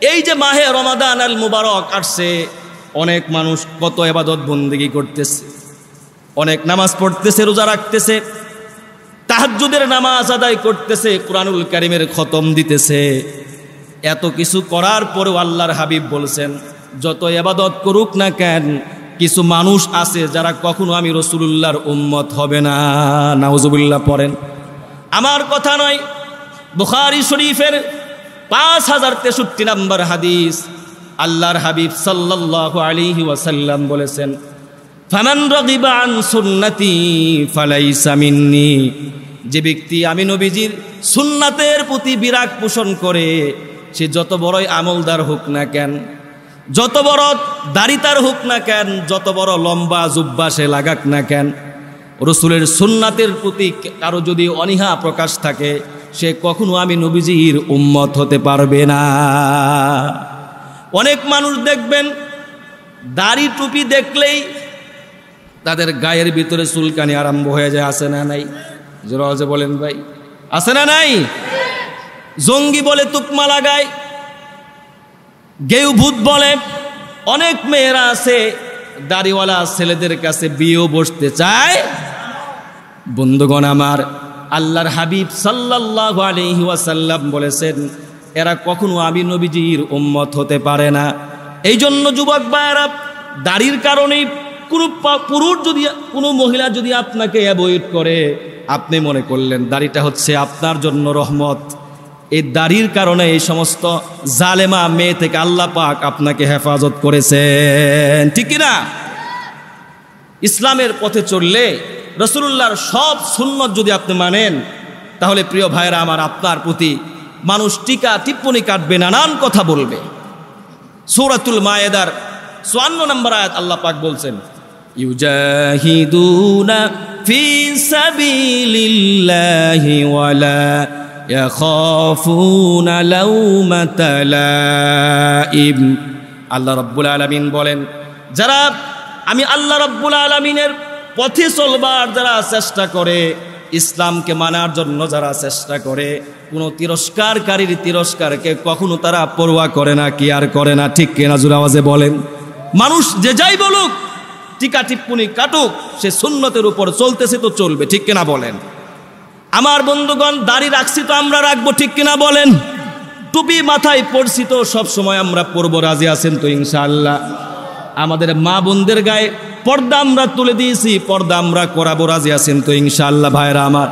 এই যে মাহে রমাদান আল মুবারক আসছে, অনেক মানুষ কত ইবাদত বন্দেগী করতেছে, অনেক নামাজ পড়তেছে, রোজা রাখতেছে, তাহাজ্জুদের নামাজ আদায় করতেছে, কুরআনুল কারীমের খতম দিতেছে। এত কিছু করার পরেও আল্লাহর হাবিব বলছেন, যত ইবাদত করুক না কেন, কিছু মানুষ আছে যারা কখনো আমি রাসূলুল্লাহর উম্মত হবে না। নাউজুবিল্লাহ পড়েন। আমার কথা নয়, বুখারী শরীফের 5063 নম্বর হাদিস, আল্লাহর হাবিব সাল্লাল্লাহু আলাইহি ওয়াসাল্লাম বলেছেন, ফামান রাগিবা আন সুন্নতি ফালাইসা মিন্নি। যে ব্যক্তি আমি নবীজির সুন্নাতের প্রতি বিরাগ পোষণ করে, সে যত বড়ই আমলদার হোক না কেন, যত বড় দাড়ি তার হোক না কেন, যত বড় লম্বা জুব্বা সে লাগাক না কেন, রসুলের সুন্নাতের প্রতি কারো যদি অনীহা প্রকাশ থাকে, সে কখনো আমি নবীজির উম্মত হতে পারবে না। অনেক মানুষ দেখবেন দাড়ি টুপি দেখলেই তাদের গায়ের ভিতরে চুলকানি আরম্ভ হয়ে যায়। আছে না নাই? জোরে বলেন ভাই, আছে না নাই? জঙ্গি বলে তুকমা লাগায়, গেউ ভূত বলে। অনেক মেয়েরা আছে দাড়িওয়ালা ছেলেদের কাছে বিয়েও বসতে চায়। বন্ধুগণ আমার, আল্লাহর হাবিব সাল্লাল্লাহু আলাইহি ওয়াসাল্লাম বলেছেন, এরা কখনো আমি নবীজির উম্মত হতে পারে না। এই জন্য যুবক ভাইয়েরা, দাড়ির কারণেই কোনো পুরুষ যদি, কোনো মহিলা যদি আপনাকে অ্যাভয়েড করে, আপনি মনে করলেন দাড়িটা হচ্ছে আপনার জন্য রহমত। এই দাড়ির কারণে এই সমস্ত জালেমা মেয়ে থেকে আল্লাহ পাক আপনাকে হেফাজত করেছেন, ঠিক কিনা? ইসলামের পথে চললে, রাসূলুল্লাহর সব সুন্নত যদি আপনি মানেন, তাহলে প্রিয় ভাইরা আমার, আপনার প্রতি মানুষ টিকা টিপ্পনি কাটবে, নানান কথা বলবে। সূরাতুল মায়েদার 54 নম্বর আয়াত আল্লাহ পাক বলছেন, ইউজাহিদুনা ফি সাবিলিল্লাহি ওয়ালা ইয়াখাফুনা লাউমাতা লাইম। আল্লাহ রাব্বুল আলামিন বলেন, যারা আমি আল্লাহ রাব্বুল আলামিনের পথে চলবার যারা চেষ্টা করে, ইসলামকে মানার জন্য যারা চেষ্টা করে, কোনো তিরস্কারকারীর তিরস্কারকে কখনো তারা পরোয়া করে না, কি আর করে না, ঠিক কিনা? জোরে আওয়াজে বলেন। মানুষ যে যাই বলুক, টিকা টিপ্পনি কাটুক, সে সুন্নতের উপর চলতেছে তো চলবে, ঠিক কিনা বলেন? আমার বন্ধুগণ, দাড়ি রাখছি তো আমরা রাখবো, ঠিক কিনা বলেন? টুপি মাথায় পড়ছি তো সব সময় আমরা পরবো, রাজি আছেন তো ইনশাআল্লাহ? আমাদের মা বোনদের গায়ে পর্দা আমরা তুলে দিয়েছি, পর্দা আমরা করাবো, রাজি আছেন তো ইনশাআল্লাহ ভাইরা আমার?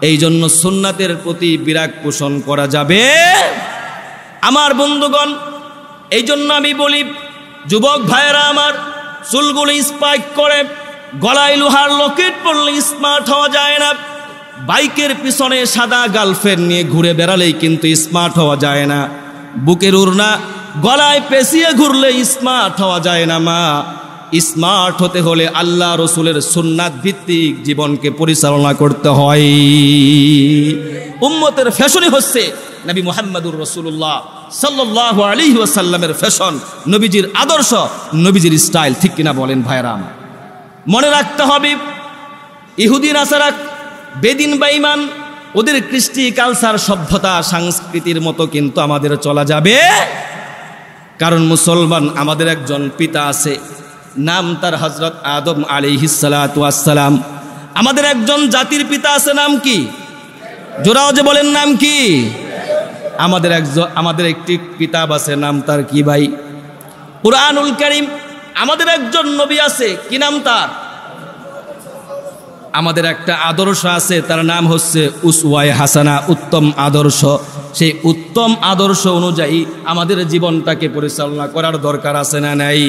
এই জন্য সুন্নাতের প্রতি বিরাগ পোষণ করা যাবে। আমার বন্ধুগণ, এই জন্য আমি বলি, যুবক ভাইরা আমার, চুলগুলো স্পাইক করে, গলায় লোহার লকেট পরলে স্মার্ট হওয়া যায় না। বাইকের পিছনে সাদা গার্লফ্রেন্ড নিয়ে ঘুরে বেড়ালেই কিন্তু স্মার্ট হওয়া যায় না। বুকের ওড়না গলায় পেঁচিয়ে ঘুরলে স্মার্ট হওয়া যায় না। মা, স্মার্ট হতে হলে আল্লাহ রসুলের সুন্নাত ভিত্তিক জীবনকে পরিচালনা করতে হয়। উম্মতের ফ্যাশনই হচ্ছে নবী মুহাম্মদুর রাসূলুল্লাহ সাল্লাল্লাহু আলাইহি ওয়াসাল্লামের ফ্যাশন, নবীজির আদর্শ, নবীজির স্টাইল, ঠিক কিনা বলেন ভাইরা? মনে রাখতে হবে, ইহুদি নাসারা, বেদিন বেঈমান, ওদের কৃষ্টি কালচার, সভ্যতা, সংস্কৃতির মতো কিন্তু আমাদের চলা যাবে। কারণ মুসলমান, আমাদের একজন পিতা আছে, নাম তার হযরত আদম আলাইহিস সালাতু ওয়াস সালাম। আমাদের একজন জাতির পিতা আছে, নাম কি? জোরাও যে বলেন, নাম কি? আমাদের একটি কিতাব আছে, নাম তার কি ভাই? কুরআনুল কারীম। আমাদের একজন নবী আছে, কি নাম তার? আমাদের একটা আদর্শ আছে, তার নাম হচ্ছে উসওয়ায়ে হাসানা, উত্তম আদর্শ। সেই উত্তম আদর্শ অনুযায়ী আমাদের জীবনটাকে পরিচালনা করার দরকার আছে না নাই?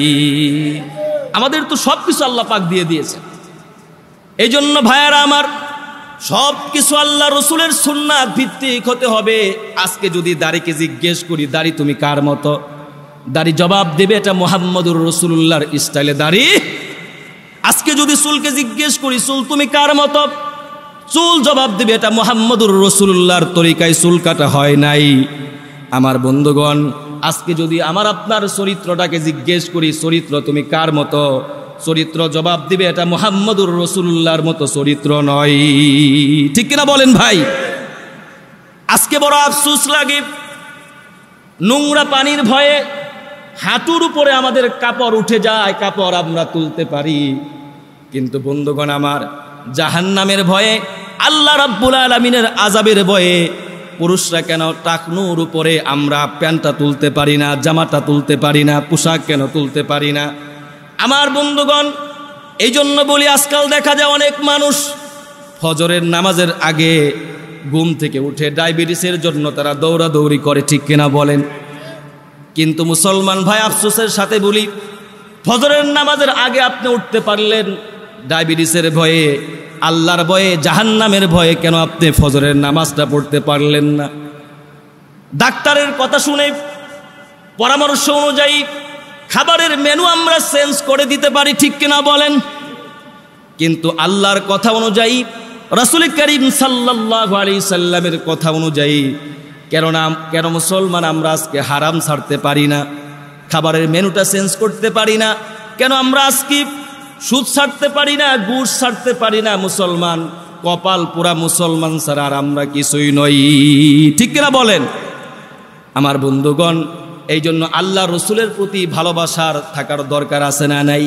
আমাদের তো সব কিছু আল্লাহ পাক দিয়ে দিয়েছে। এই জন্য ভাইয়ারা আমার, সব কিছু আল্লাহ রসুলের সুন্নাত ভিত্তিক হতে হবে। আজকে যদি দাড়িকে জিজ্ঞেস করি, দাড়ি তুমি কার মতো? দাড়ি জবাব দেবে, এটা মুহাম্মদুর রাসূলুল্লাহর স্টাইলে দাড়ি। আজকে যদি চুলকে জিজ্ঞেস করি, চুল তুমি কার মতো? চুল জবাব দেবে, এটা মুহাম্মদুর রাসূলুল্লাহর তরিকায় চুল কাটা হয় নাই। আমার বন্ধুগণ, আজকে যদি আমার আপনার চরিত্রটাকে জিজ্ঞেস করি, চরিত্র তুমি কার মতো? চরিত্র জবাব দিবে, এটা মুহাম্মদুর রাসূলুল্লাহর মতো চরিত্র নয়, ঠিক কিনা বলেন ভাই? আজকে বড় আফসোস লাগে, নোংরা পানির ভয়ে হাঁটুর উপরে আমাদের কাপড় উঠে যায়, কাপড় আমরা তুলতে পারি। কিন্তু বন্ধুগণ আমার, জাহান্নামের ভয়ে, আল্লাহ রাব্বুল আলামিনের আযাবের ভয়ে পুরুষরা কেন টাকনুর উপরে আমরা প্যান্টটা তুলতে পারি না, জামাটা তুলতে পারি না, পোশাক কেন তুলতে পারি না? আমার বন্ধুগণ, এই জন্য বলি, আজকাল দেখা যায় অনেক মানুষ ফজরের নামাজের আগে ঘুম থেকে উঠে ডায়াবেটিসের জন্য তারা দৌড়াদৌড়ি করে, ঠিক কিনা বলেন? কিন্তু মুসলমান ভাই, আফসোসের সাথে বলি, ফজরের নামাজের আগে আপনি উঠতে পারলেন, ডায়াবেটিসের ভয়ে, আল্লাহর ভয়ে, জাহান্নামের ভয়ে কেন আপনি ফজরের নামাজটা পড়তে পারলেন না? ডাক্তারের কথা শুনে, পরামর্শ অনুযায়ী খাবারের মেনু আমরা চেঞ্জ করে দিতে পারি, ঠিক কিনা বলেন? কিন্তু আল্লাহর কথা অনুযায়ী, রাসূল করিম সাল্লাল্লাহু আলাইহি সাল্লামের কথা অনুযায়ী কেন মুসলমান আমরা আজকে হারাম ছাড়তে পারি না? খাবারের মেনুটা চেঞ্জ করতে পারি না কেন? আমরা আজকে সুদ ছাড়তে পারি না, ঘুষ ছাড়তে পারি না? মুসলমান, কপাল পুরা মুসলমান ছাড়া আর আমরা কিছুই নই, ঠিক কিনা বলেন? আমার বন্ধুগণ, এই জন্য আল্লাহ রসুলের প্রতি ভালোবাসার থাকার দরকার আছে না নাই?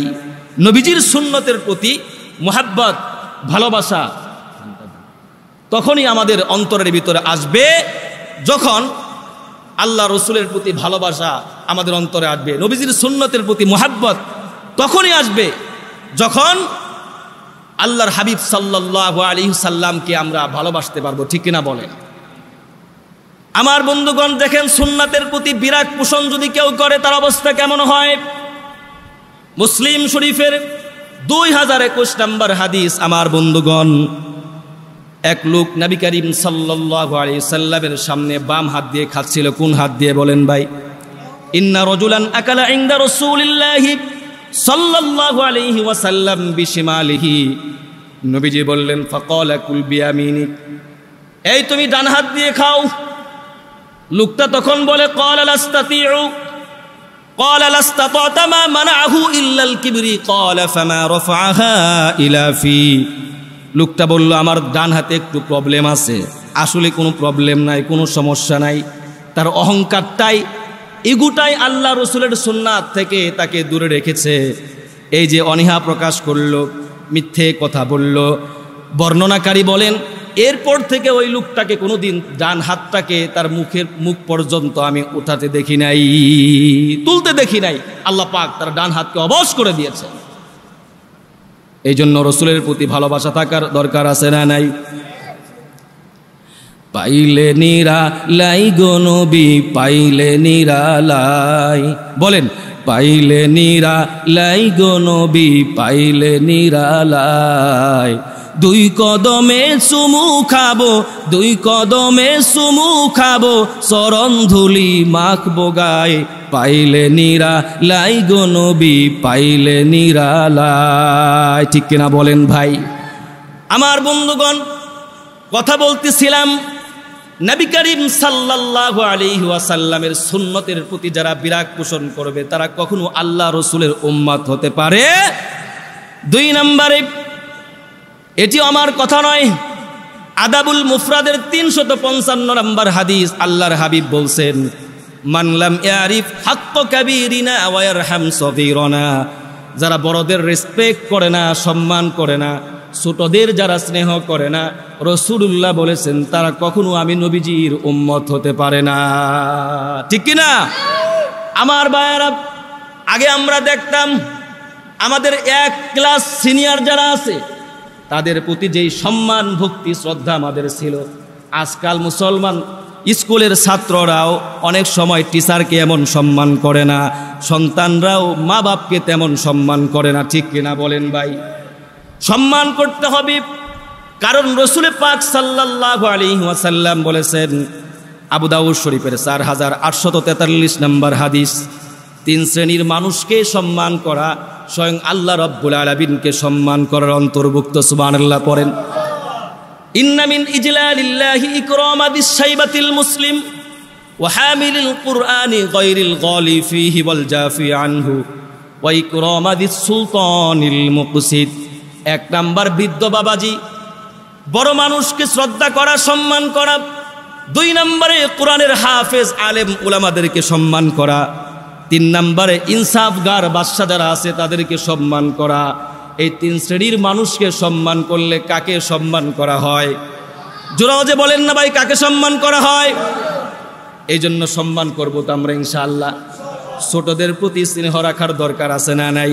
নবীজির সুন্নতের প্রতি মুহাব্বত, ভালোবাসা তখনই আমাদের অন্তরের ভিতরে আসবে, যখন আল্লাহ রসুলের প্রতি ভালোবাসা আমাদের অন্তরে আসবে। নবীজির সুন্নতের প্রতি মুহাব্বত তখনই আসবে যখন আল্লাহর হাবিব সাল্লাল্লাহু আলাইহি সাল্লামকে আমরা ভালোবাসতে পারবো, ঠিক কিনা বলেন? আমার বন্ধুগণ, দেখেন, সুন্নাতের প্রতি বিরাগ পোষণ যদি কেউ করে, তার অবস্থা কেমন হয়? মুসলিম শরীফের 2021 নম্বর হাদিস। আমার বন্ধুগণ, এক লোক নবী করিম সাল্লাল্লাহু আলাইহি সাল্লামের সামনে বাম হাত দিয়ে খাচ্ছিল। কোন হাত দিয়ে বলেন ভাই? ইন্না রাজুলান আকালা ইনদা রাসূলিল্লাহি সাল্লাল্লাহু আলাইহি ওয়াসাল্লাম বিশিমালিহি। নবীজি বললেন, ফাকালা কুল বিয়ামিনিক, এই তুমি ডান হাত দিয়ে খাও। লোকটা তখন বলে, ক্বালা লাস্তাতিউ, ক্বালা লাস্তাতা'তা মা মানাহু ইল্লাল কিবরি, ক্বালা ফামা রাফা'হা ইলা ফি। লোকটা বলল, আমার ডান হাতে একটু প্রবলেম আছে। আসলে কোনো প্রবলেম নাই, কোনো সমস্যা নাই, তার অহংকারটাই, ইগুটাই আল্লাহ রসুলের সুন্নাত থেকে তাকে দূরে রেখেছে। এই যে অনীহা প্রকাশ করলো, মিথ্যে কথা বলল। বর্ণনাকারী বলেন, এরপর থেকে ওই লোকটাকে কোনোদিন ডান হাতটাকে তার মুখ পর্যন্ত আমি উঠাতে দেখি নাই, তুলতে দেখি নাই। আল্লাহ পাক তার ডান হাতকে অবশ করে দিয়েছে। এই জন্য রসুলের প্রতি ভালোবাসা থাকার দরকার আছে না নাই? পাইলে নিরালাই গো নবী, পাইলে নিরালাই, বলেন, পাইলে নিরালাই গো নবী, পাইলে নিরালাই। দুই কদমে চুমু খাবো, দুই কদমে চুমু খাবো, চরণ ধুলি মাখবো গায়ে, পাইলে নিরালাই গো নবী, পাইলে নিরালাই। ঠিক কিনা বলেন ভাই? আমার বন্ধুগণ, কথা বলতেছিলাম, নবী করিম সাল্লাল্লাহু আলাইহি ওয়াসাল্লামের সুন্নতের প্রতি যারা বিরাগ পোষণ করবে, তারা কখনো আল্লাহ রসুলের উম্মত হতে পারে। 2 নম্বরে, এটি আমার কথা নয়, আদাবুল মুফরাদের 355 নম্বর হাদিস। আল্লাহর হাবিব বলছেন, মান লাম ইয়ারিফ হাক্ক কাবীরিনা ওয়া ইয়ারহাম সগীরানা, যারা বড়দের রেসপেক্ট করে না, সম্মান করে না, ছোটদের যারা স্নেহ করে না, রাসূলুল্লাহ বলেছেন তারা কখনো আমি নবীজির উম্মত হতে পারে না। ঠিক কিনা? আমার ভাইয়েরা, আগে আমরা দেখতাম আমাদের এক ক্লাস সিনিয়র যারা আছে তাদের প্রতি যেই সম্মান, ভক্তি, শ্রদ্ধা আমাদের ছিল, আজকাল মুসলমান স্কুলের ছাত্ররাও অনেক সময় টিচারকে এমন সম্মান করে না, সন্তানরাও মা বাপকে তেমন সম্মান করে না। ঠিক কিনা বলেন ভাই? সম্মান করতে হবে, কারণ রাসূল পাক সাল্লাল্লাহু আলাইহি ওয়াসাল্লাম বলেছেন, আবু দাউদ শরীফের 4843 নম্বর হাদিস, 3 শ্রেণীর মানুষকে সম্মান করা স্বয়ং আল্লাহ রাব্বুল আলামিনকে সম্মান করার অন্তর্ভুক্ত। সুবহানাল্লাহ পড়েন। ইন্না মিন ইজলালিল্লাহি ইকরামাদিস শাইবাতিল মুসলিম ওয়া হামিলিল কুরআনি গায়রিল গালি ফীহি ওয়াল জাফি আনহু ওয়া ইকরামাদিস সুলতানিল মুকসিদ। 1 নাম্বার, বৃদ্ধ বাবাজি, বড় মানুষকে শ্রদ্ধা করা, সম্মান করা। 2 নম্বরে কোরআনের হাফেজ আলেম উলামাদেরকে সম্মান করা, 3 নম্বরে ইনসাফগার বাদশা যারা আছে তাদেরকে সম্মান করা। এই 3 শ্রেণীর মানুষকে সম্মান করলে কাকে সম্মান করা হয়? জোরাও যে বলেন না ভাই, কাকে সম্মান করা হয়? এই জন্য সম্মান করবো তো আমরা ইনশাআল্লাহ। ছোটদের প্রতি স্নেহ রাখার দরকার আছে না নাই?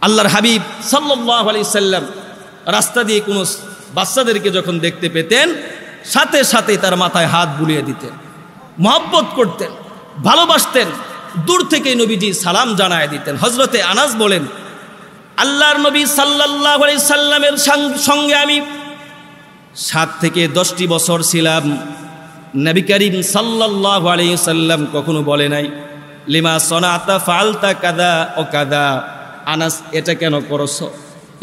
আল্লাহর হাবিব সাল্লাল্লাহু আলাইহি সাল্লাম রাস্তা দিয়ে কোনো বাচ্চাদেরকে যখন দেখতে পেতেন সাথে সাথে তার মাথায় হাত বুলিয়ে দিতেন, মহব্বত করতেন, ভালোবাসতেন। দূর থেকে নবীজি সালাম জানায় দিতেন। হযরতে আনাস বলেন, আল্লাহর নবী সাল্লাল্লাহু আলাইহি সাল্লামের সঙ্গে আমি 7 থেকে 10টি বছর ছিলাম। নবী করিম সাল্লাল্লাহু আলাইহি সাল্লাম কখনো বলে নাই লিমা সনাতা ফালতা কাদা ও কাদা, আনাস এটা কেন করছো,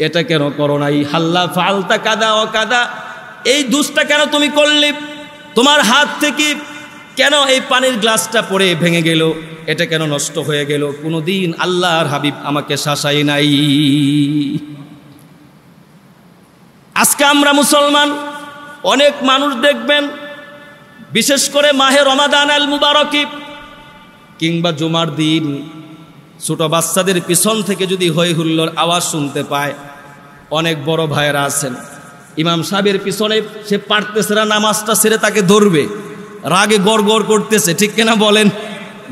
এটা কেন করো নাই? হাল্লা ফালতা কাদা ও কাদা, এই দুষ্টা কেন তুমি করলে? তোমার হাত থেকে কেন এই পানির গ্লাসটা পড়ে ভেঙে গেল? এটা কেন নষ্ট হয়ে গেল? কোনোদিন আল্লাহর হাবিব আমাকে শাসাই নাই। আজকে আমরা মুসলমান, অনেক মানুষ দেখবেন বিশেষ করে মাহে রমাদান আল মুবারকি কিংবা জুমার দিন ছোট বাচ্চাদের পিছন থেকে যদি হই হুল্লোড় আওয়াজ শুনতে পায়, অনেক বড় ভাইয়েরা আছেন ইমাম সাহেবের পিছনে সে পারতেছে না, নামাজটা ছেড়ে তাকে ধরবে, রাগে গড় গড় করতেছে, ঠিক কিনা বলেন?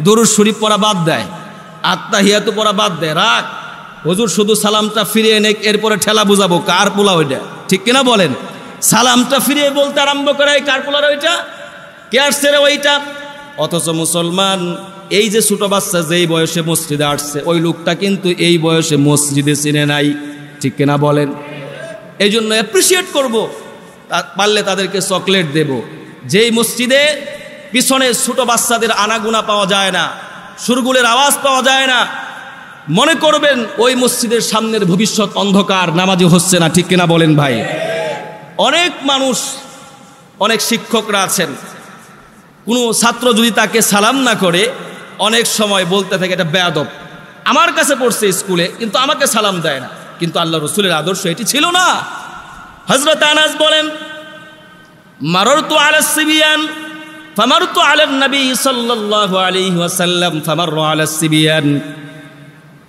দরুদ শরীফ পড়া বাদ দেয়, আত্তাহিয়াত পড়া বাদ দেয়, রাগ, হুজুর শুধু সালামটা ফিরিয়ে নেক, এরপরে ঠেলা বুঝাবো কার পোলা ওইটা, ঠিক কিনা বলেন? সালামটা ফিরিয়ে বলতে আরম্ভ করে কার পোলার ওইটা, কে আসছে রে ওইটা। অথচ মুসলমান এই যে ছোট বাচ্চা যেই বয়সে মসজিদে আসছে ওই লোকটা কিন্তু এই বয়সে মসজিদে চিনে নাই, ঠিক কিনা বলেন? এই জন্য অ্যাপ্রিসিয়েট করবো, পারলে তাদেরকে চকলেট দেব। যেই মসজিদে পিছনে ছোট বাচ্চাদের আনাগুনা পাওয়া যায় না, সুরগুলের আওয়াজ পাওয়া যায় না, মনে করবেন ওই মসজিদের সামনের ভবিষ্যৎ অন্ধকার, নামাজি হচ্ছে না, ঠিক কিনা বলেন ভাই? অনেক মানুষ, অনেক শিক্ষকরা আছেন, কোনো ছাত্র যদি তাকে সালাম না করে অনেক সময় বলতে থাকে এটা বেয়াদব, আমার কাছে পড়ছে স্কুলে কিন্তু আমাকে সালাম দেয় না। কিন্তু আল্লাহ রসুলের আদর্শ এটি ছিল না। হযরত আনাস বলেন, মাররতু আলা সিবিয়ান ফামারতু আলা নবী সাল্লাল্লাহু আলাইহি ওয়াসাল্লাম ফামাররু আলা সিবিয়ান।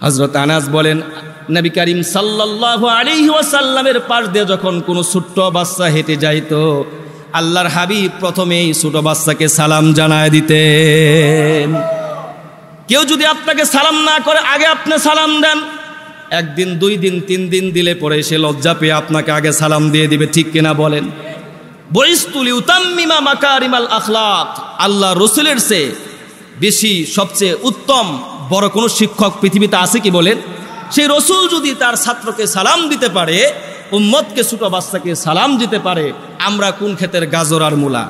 হযরত আনাস বলেন, নবী করিম সাল্লাল্লাহু আলাইহি ওয়াসাল্লামের পাশ দিয়ে যখন কোনো ছোট্ট বাচ্চা হেঁটে যাইতো, আল্লাহর হাবিব প্রথমেই ছোট বাচ্চাকে সালাম জানায় দিতেন। কেউ যদি আপনাকে সালাম না করে আগে আপনি সালাম দেন, 1 দিন 2 দিন 3 দিন দিলে পরে সে লজ্জা পেয়ে আপনাকে আগে সালাম দিয়ে দিবে, ঠিক কিনা বলেন? বইস্তুলি উতাম্মিমা মাকারিমাল আখলাক, আল্লাহ রসুলের চেয়ে বেশি সবচেয়ে উত্তম বড় কোনো শিক্ষক পৃথিবীতে আছে কি বলেন? সেই রসুল যদি তার ছাত্রকে সালাম দিতে পারে, উম্মতকে ছোট বাচ্চাকে সালাম দিতে পারে, আমরা কোন ক্ষেতের গাজর আর মূলা?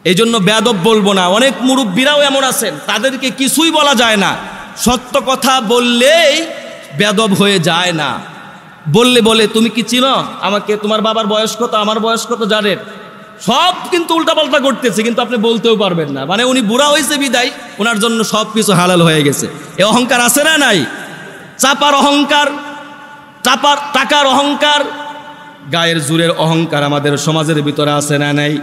এই জন্য বেয়াদব বলবো না। অনেক মুরব্বীরাও এমন আছেন, তাদেরকে কিছুই বলা যায় না, সত্য কথা বললেই বেয়াদব হয়ে যায় না। বললে বলে তুমি কি চিনো আমাকে, তোমার বাবার বয়স কত, আমার বয়স কত জানেন, সব কিন্তু উল্টাপাল্টা করতেছে, কিন্তু আপনি বলতেও পারবেন না। মানে উনি বুড়া হয়েছে বিদায় ওনার জন্য সব কিছু হালাল হয়ে গেছে। এ অহংকার আছে না নাই? চাপার অহংকার, টাকার অহংকার, গায়ের জোরের অহংকার আমাদের সমাজের ভিতরে আছে না নাই?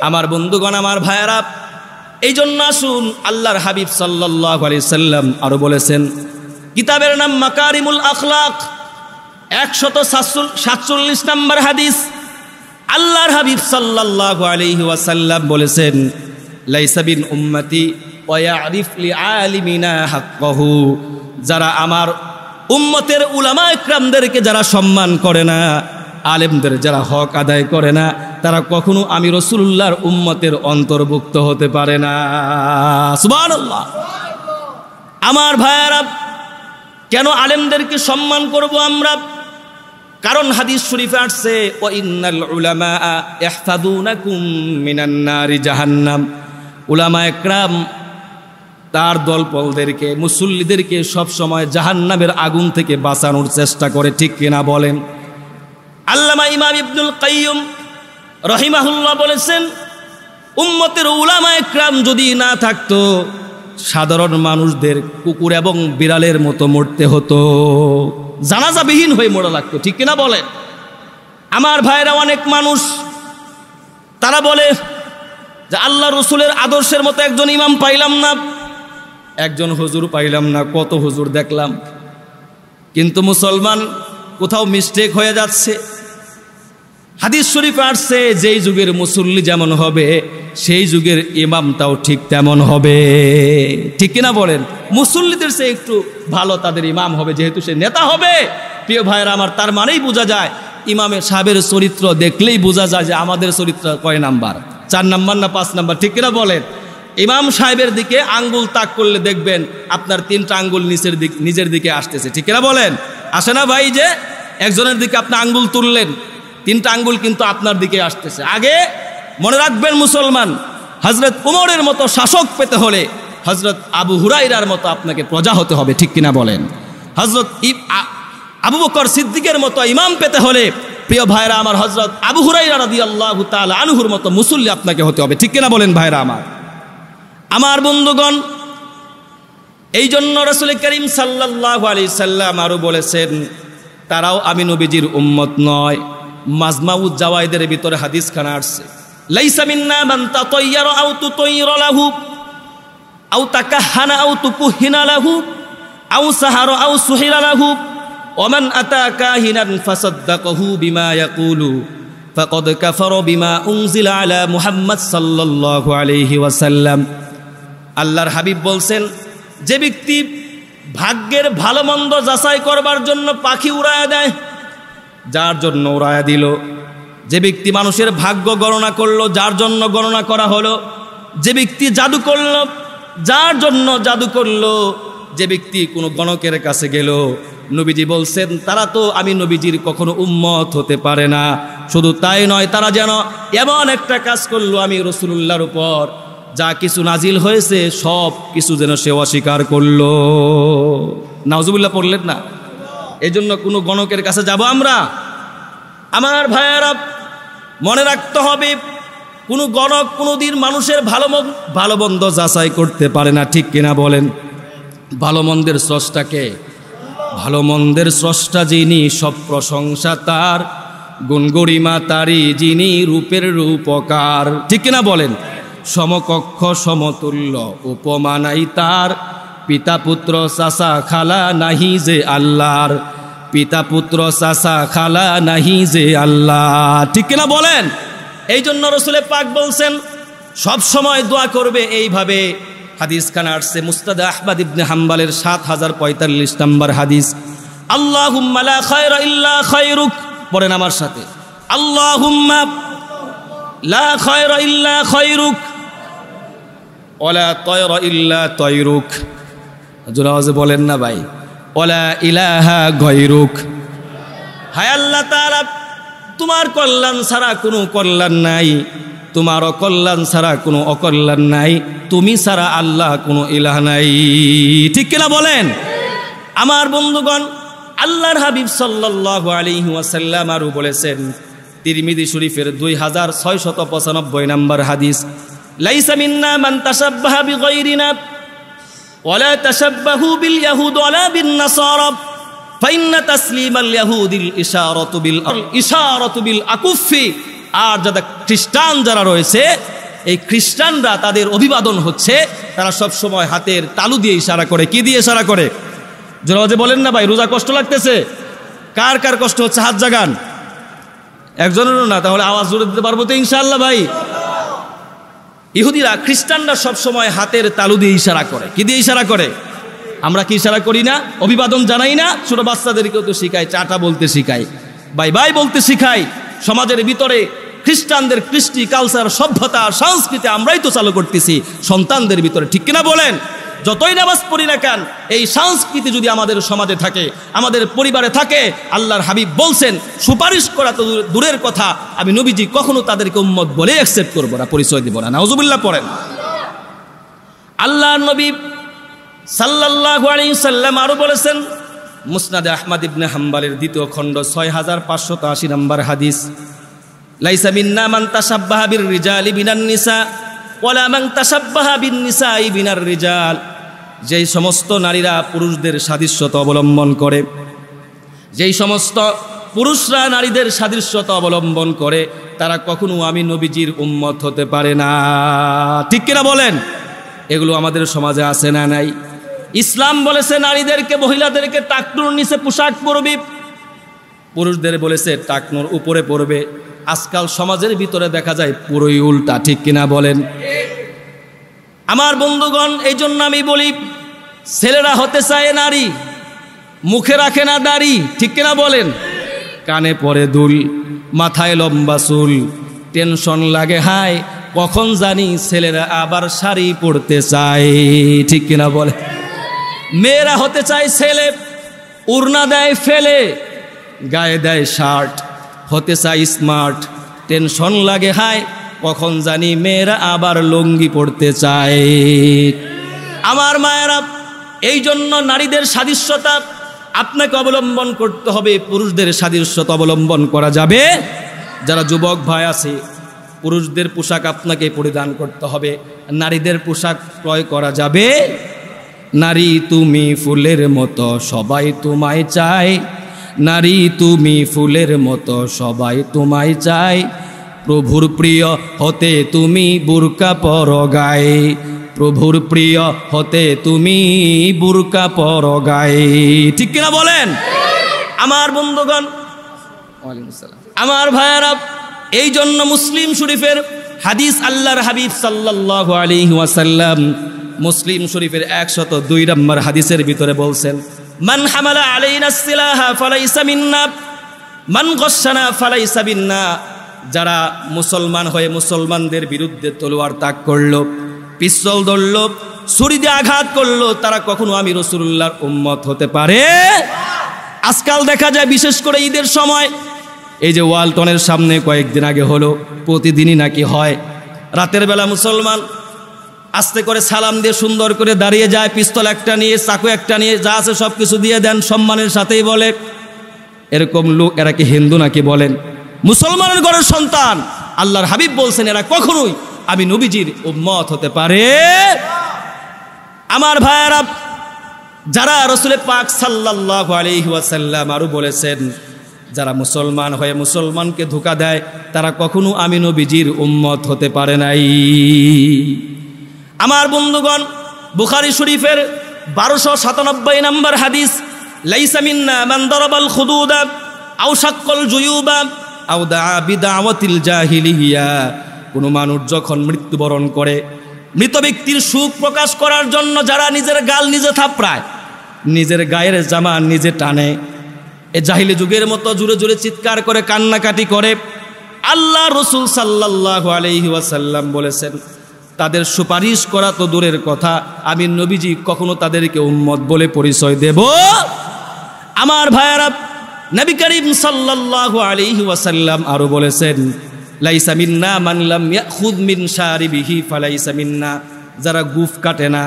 আমার বন্ধুগণ, আমার ভাইয়েরা, এই জন্য আসুন, আল্লাহর হাবিব সাল্লাল্লাহু আলাইহি সাল্লাম আরো বলেছেন, কিতাবের নাম মাকারিমুল আখলাক, 147 নম্বর হাদিস। আল্লাহর হাবিব সাল্লাল্লাহু আলাইহি ওয়াসাল্লাম বলেছেন, লাইসা বিন উম্মতি ওয়া ইয়ারিফ লিআলিমিনা হাক্কাহু, যারা আমার উম্মতের উলামা ইকরামদেরকে যারা সম্মান করে না, আলেমদের যারা হক আদায় করে না, তারা কখনো আমি রাসূলুল্লাহর উম্মতের অন্তর্ভুক্ত হতে পারে না। সুবহানাল্লাহ। আমার ভাইয়েরা, কেন আলেমদেরকে সম্মান করব আমরা? কারণ হাদিস শরীফে আসছে, ওয়া ইন্নাল উলামা ইহফাযুনাকুম মিনান নারি জাহান্নাম, উলামা ইকরাম তার দলবলদেরকে, মুসল্লিদেরকে সব সময় জাহান্নামের আগুন থেকে বাঁচানোর চেষ্টা করে, ঠিক কিনা বলেন? আল্লামা ইমাম ইবনুল কাইয়্যিম রাহিমাহুল্লাহ বলেছেন, উম্মতের উলামা ইকরাম যদি না থাকতো, সাধারণ মানুষদের কুকুর এবং বিড়ালের মতো মরতে হতো, জানাজাবিহীন হয়ে মরা লাগতো, ঠিক কিনা বলেন? আমার ভাইরা, অনেক মানুষ তারা বলে যে আল্লাহ রসুলের আদর্শের মতো একজন ইমাম পাইলাম না, একজন হুজুর পাইলাম না, কত হুজুর দেখলাম, কিন্তু মুসলমান কোথাও মিস্টেক হয়ে যাচ্ছে। হাদিস শরীফে আসছে যেই যুগের মুসল্লি যেমন হবে সেই যুগের ইমামটাও ঠিক তেমন হবে, ঠিক কিনা বলেন? মুসল্লিদের সে একটু ভালো তাদের ইমাম হবে, যেহেতু সে নেতা হবে। প্রিয় ভাইয়েরা আমার, তার মানেই বোঝা যায় ইমামের সাহেবের চরিত্র দেখলেই বোঝা যায় যে আমাদের চরিত্র কয় নাম্বার, 4 নাম্বার না 5 নাম্বার, ঠিক কিনা বলেন? ইমাম সাহেবের দিকে আঙ্গুল তাক করলে দেখবেন আপনার 3টা আঙ্গুল নিজের দিকে আসতেছে, ঠিক কিনা বলেন? আসে না ভাই? যে একজনের দিকে আপনি আঙ্গুল তুললেন, 3টা আঙ্গুল কিন্তু আপনার দিকে আসতেছে। আগে মনে রাখবেন মুসলমান, হযরত উমরের মতো শাসক পেতে হলে হযরত আবু হুরায়রার মতো আপনাকে প্রজা হতে হবে, ঠিক কিনা বলেন? হযরত আবু বকর সিদ্দিকের মতো ইমাম পেতে হলে প্রিয় ভাইরা আমার হযরত আবু হুরায়রা রাদিয়াল্লাহু তাআলা আনহুর মতো মুসল্লি আপনাকে হতে হবে, ঠিক কিনা বলেন ভাইরা আমার বন্ধুগণ? এই জন্য রাসূল করিম সাল্লাল্লাহু আলাইহি সাল্লাম আরো বলেছেন তারাও আমি নবীজির উম্মত নয়। মাজমাউজ জাওয়াইদের ভিতরে হাদিস খানা আসছে, লাইসা মিন্না মান তাতায়্যারা আও তুতায়্যারা লাহু আও তাকাহানা আও তুকুহিনা লাহু আও সাহারা আও সুহিরা লাহু ওয়া মান আতা কাহিনান ফাসাদ্দাকাহু বিমা ইয়াকুলু ফাকাদ কাফারা বিমা উনজিলা আলা মুহাম্মদ সাল্লাল্লাহু আলাইহি ওয়াসাল্লাম। আল্লাহর হাবিব বলছেন, যে ব্যক্তি ভাগ্যের ভালো মন্দ যাচাই করবার জন্য পাখি উড়ায়া দেয়, যার জন্য উড়ায়া দিল। যে ব্যক্তি মানুষের ভাগ্য গণনা করলো, যার জন্য গণনা করা হলো। যে ব্যক্তি জাদু করলো, যার জন্য জাদু করলো। যে ব্যক্তি কোনো গণকের কাছে গেল, নবীজি বলছেন তারা তো আমি নবীজির কখনো উম্মত হতে পারে না। শুধু তাই নয়, তারা যেন এমন একটা কাজ করলো আমি রাসূলুল্লাহর উপর যা কিছু নাজিল হয়েছে সব কিছু যেন সে অস্বীকার করলো। নাউজুবিল্লাহ পড়লেন না? এই জন্য কোনো গণকের কাছে যাব আমরা? আমার ভাইয়েরা মনে রাখতে হবে, কোনো গণক কোনোদিন মানুষের ভালো মন্দ যাচাই করতে পারে না, ঠিক কিনা বলেন? ভালো মন্দের স্রষ্টাকে, ভালো মন্দের স্রষ্টা যিনি, সব প্রশংসা তার, গুণগরিমা তারি যিনি, রূপের রূপকার, ঠিক কিনা বলেন? সমকক্ষ সমতুল্য উপমা নাই তার, পিতা পুত্র চাচা খালা নাহি যে আল্লাহর, পিতা পুত্র চাচা খালা নাহি যে আল্লাহ, ঠিক কিনা বলেন? এই জন্য রাসূলে পাক বলছেন সব সময় দোয়া করবে এইভাবে। হাদিস খানা আসছে মুসনাদে আহমদ ইবনে হাম্বলের 7045 নম্বর হাদিস, আল্লাহুম্মা লা খায়রা ইল্লা খায়রুক, পড়েন আমার সাথে, আল্লাহুম্মা লা খায়রা ইল্লা খায়রুক ওয়ালা তায়রা ইল্লা তায়রুক। জোরে আওয়াজে বলেন না ভাই, ওয়ালা ইলাহা গায়রুক। হায় আল্লাহ তাআলা, তোমার কল্যাণ ছাড়া কোনো কল্যাণ নাই, তোমার অকল্যাণ ছাড়া কোনো অকল্যাণ নাই, তুমি ছাড়া আল্লাহ কোনো ইলাহ নাই, ঠিক কিনা বলেন? আমার বন্ধুগণ, আল্লাহর হাবিব সাল্লাল্লাহু আলাইহি ওয়াসাল্লাম আরো বলেছেন তিরমিজি শরীফের 2695 নম্বর হাদিস, লাইসা মিন্না মান তাশাব্বাহা বিগায়রিনা ওয়ালা তাশাব্বাহু বিল ইয়াহুদ ওয়ালা বিন নাসারা ফাইন্না তাসলিমাল ইয়াহুদিল ইশারাতু বিল আকুফি। আর যারা খ্রিস্টান যারা রয়েছে, এই খ্রিস্টানরা তাদের অভিবাদন হচ্ছে তারা সব সময় হাতের তালু দিয়ে ইশারা করে। কি দিয়ে ইশারা করে? জোরে বলেন না ভাই, রোজা কষ্ট লাগতেছে? কার কার কষ্ট হচ্ছে হাত জাগান। একজনেরও না, তাহলে আওয়াজ জোরে দিতে পারবো তো ইনশাআল্লাহ ভাই। ইহুদিরা খ্রিস্টানরা সব সময় হাতের তালু দিয়ে ইশারা করে। কি দিয়ে ইশারা করে? আমরা কি ইশারা করি না? অভিবাদন জানাই না? ছোট বাচ্চাদেরকেও তো শিখাই, চাটা বলতে শিখাই, বাই বাই বলতে শিখাই। সমাজের ভিতরে খ্রিস্টানদের কৃষ্টি কালচার সভ্যতা সংস্কৃতি আমরাই তো চালু করতেছি সন্তানদের ভিতরে, ঠিক কিনা বলেন? যতই নামাজ পড়ি না কেন, এই সংস্কৃতি যদি আমাদের সমাজে থাকে, আমাদের পরিবারে থাকে, আল্লাহর হাবিব বলছেন সুপারিশ করা তো দূরের কথা, আমি নবীজি কখনো তাদেরকে উম্মত বলে অ্যাকসেপ্ট করবো না, পরিচয় দিব না। নাউজুবিল্লাহ পড়েন। আল্লাহর নবী সাল্লাল্লাহু আলাইহি সাল্লাম আরো বলেছেন মুসনাদে আহমদ ইবনে হাম্বলের 2য় খণ্ড 6580 নম্বর হাদিস, লাইসা মিন্না মান তাশাব্বাহা বির রিজালি বিনান নিসা ওয়ালা মান তাশাব্বাহা বিন নিসাই বিনার রিজাল। যেই সমস্ত নারীরা পুরুষদের সাদৃশ্যতা অবলম্বন করে, যেই সমস্ত পুরুষরা নারীদের সাদৃশ্যতা অবলম্বন করে, তারা কখনো আমি নবীজির উম্মত হতে পারে না। ঠিক কিনা বলেন? এগুলো আমাদের সমাজে আছে না নাই? ইসলাম বলেছে নারীদেরকে, মহিলাদেরকে টাকনুর নিচে পোশাক পরবে, পুরুষদের বলেছে টাকনুর উপরে পরবে। আজকাল সমাজের ভিতরে দেখা যায় পুরোই উল্টা। ঠিক কিনা বলেন? আমার বন্ধুগণ, এই জন্য আমি বলি, ছেলেরা হতে চায় নারী, মুখে রাখে না দাড়ি। ঠিক কিনা বলেন? কানে পরে দুল, মাথায় লম্বা চুল, টেনশন লাগে হায় কখন জানি ছেলেরা আবার শাড়ি পরতে চায়। ঠিক কিনা বলে? মেয়েরা হতে চায় ছেলে, উড়না দেয় ফেলে, গায়ে দেয় শার্ট, হতে চায় স্মার্ট, টেনশন লাগে হায় কখন জানি মেয়েরা আবার লুঙ্গি পরতে চায়। আমার মায়েরা, এই জন্য নারীদের সাদৃশ্যতা আপনাকে অবলম্বন করতে হবে, পুরুষদের সাদৃশ্যতা অবলম্বন করা যাবে। যারা যুবক ভাই আছে, পুরুষদের পোশাক আপনাকে পরিধান করতে হবে, নারীদের পোশাক ক্রয় করা যাবে। নারী তুমি ফুলের মতো সবাই তোমায় চায়, নারী তুমি ফুলের মতো সবাই তোমায় চায়, প্রভুর প্রিয় হতে তুমি বুরকা পরো গায়ে, প্রভুর প্রিয় হতে তুমি বুরকা পরো গায়ে। ঠিক কিনা বলেন? আমার বন্ধুগণ, আমার ভাইয়ারা, এই জন্য মুসলিম শরীফের হাদিস, আল্লাহর হাবিব সাল্লাল্লাহু আলাইহি ওয়াসাল্লাম মুসলিম শরীফের 102 নম্বর হাদিসের ভিতরে বলছেন, মান হামালা আলাইনা সিলাহা ফালাইসা মিন্না, মান গশানা ফালাইসা বিন্না। যারা মুসলমান হয়ে মুসলমানদের বিরুদ্ধে তলোয়ার তাক করলো, পিস্তল ধরলো, ছুরি দিয়ে আঘাত করলো, তারা কখনো আমি রাসূলুল্লাহর উম্মত হতে পারে। আজকাল দেখা যায় বিশেষ করে ঈদের সময়, এই যে ওয়ালটনের সামনে কয়েকদিন আগে হলো, প্রতিদিনই নাকি হয়, রাতের বেলা মুসলমান আস্তে করে সালাম দিয়ে সুন্দর করে দাঁড়িয়ে যায়, পিস্তল একটা নিয়ে, চাকু একটা নিয়ে, যা আছে সব কিছু দিয়ে দেন, সম্মানের সাথেই বলে। এরকম লোক, এরা কি হিন্দু নাকি বলেন? মুসলমানের ঘরের সন্তান। আল্লাহর হাবিব বলছেন এরা কখনোই আমি নবীজির উম্মত হতে পারে। আমার ভাইয়ারা, যারা রাসূল পাক সাল্লাল্লাহু আলাইহি ওয়াসাল্লাম আরো বলেছেন, যারা মুসলমান হয়ে মুসলমানকে ধোঁকা দেয়, তারা কখনো আমি নবীজির উম্মত হতে পারে নাই। আমার বন্ধুগণ, বুখারী শরীফের 1297 নম্বর হাদিস, লাইসা মিন্না মান দারাবাল খুদুদা আও শাক্কাল জুয়ুবা আও দাআ বিদাওয়াতিল জাহিলিয়া। কোনো মানুষ যখন মৃত্যুবরণ করে, মৃত ব্যক্তির সুখ প্রকাশ করার জন্য যারা নিজের গাল নিজে থাপড়ায়, নিজের গায়ের জামা নিজে টানে, এ জাহিলি যুগের মতো জুড়ে জুড়ে চিৎকার করে কান্নাকাটি করে, আল্লাহ রসুল সাল্লাল্লাহু আলাইহি ওয়াসাল্লাম বলেছেন, তাদের সুপারিশ করা তো দূরের কথা, আমি নবীজি কখনো তাদেরকে উম্মত বলে পরিচয় দেব? আমার ভাইয়ারা, নবী করিম সাল্লাল্লাহু আলাইহি ওয়াসাল্লাম আরো বলেছেন, লাইসা মিন্না মান লাম ইয়াখুয মিন শারিবিহি ফালাইসা মিন্না। যারা গুফ কাটে না,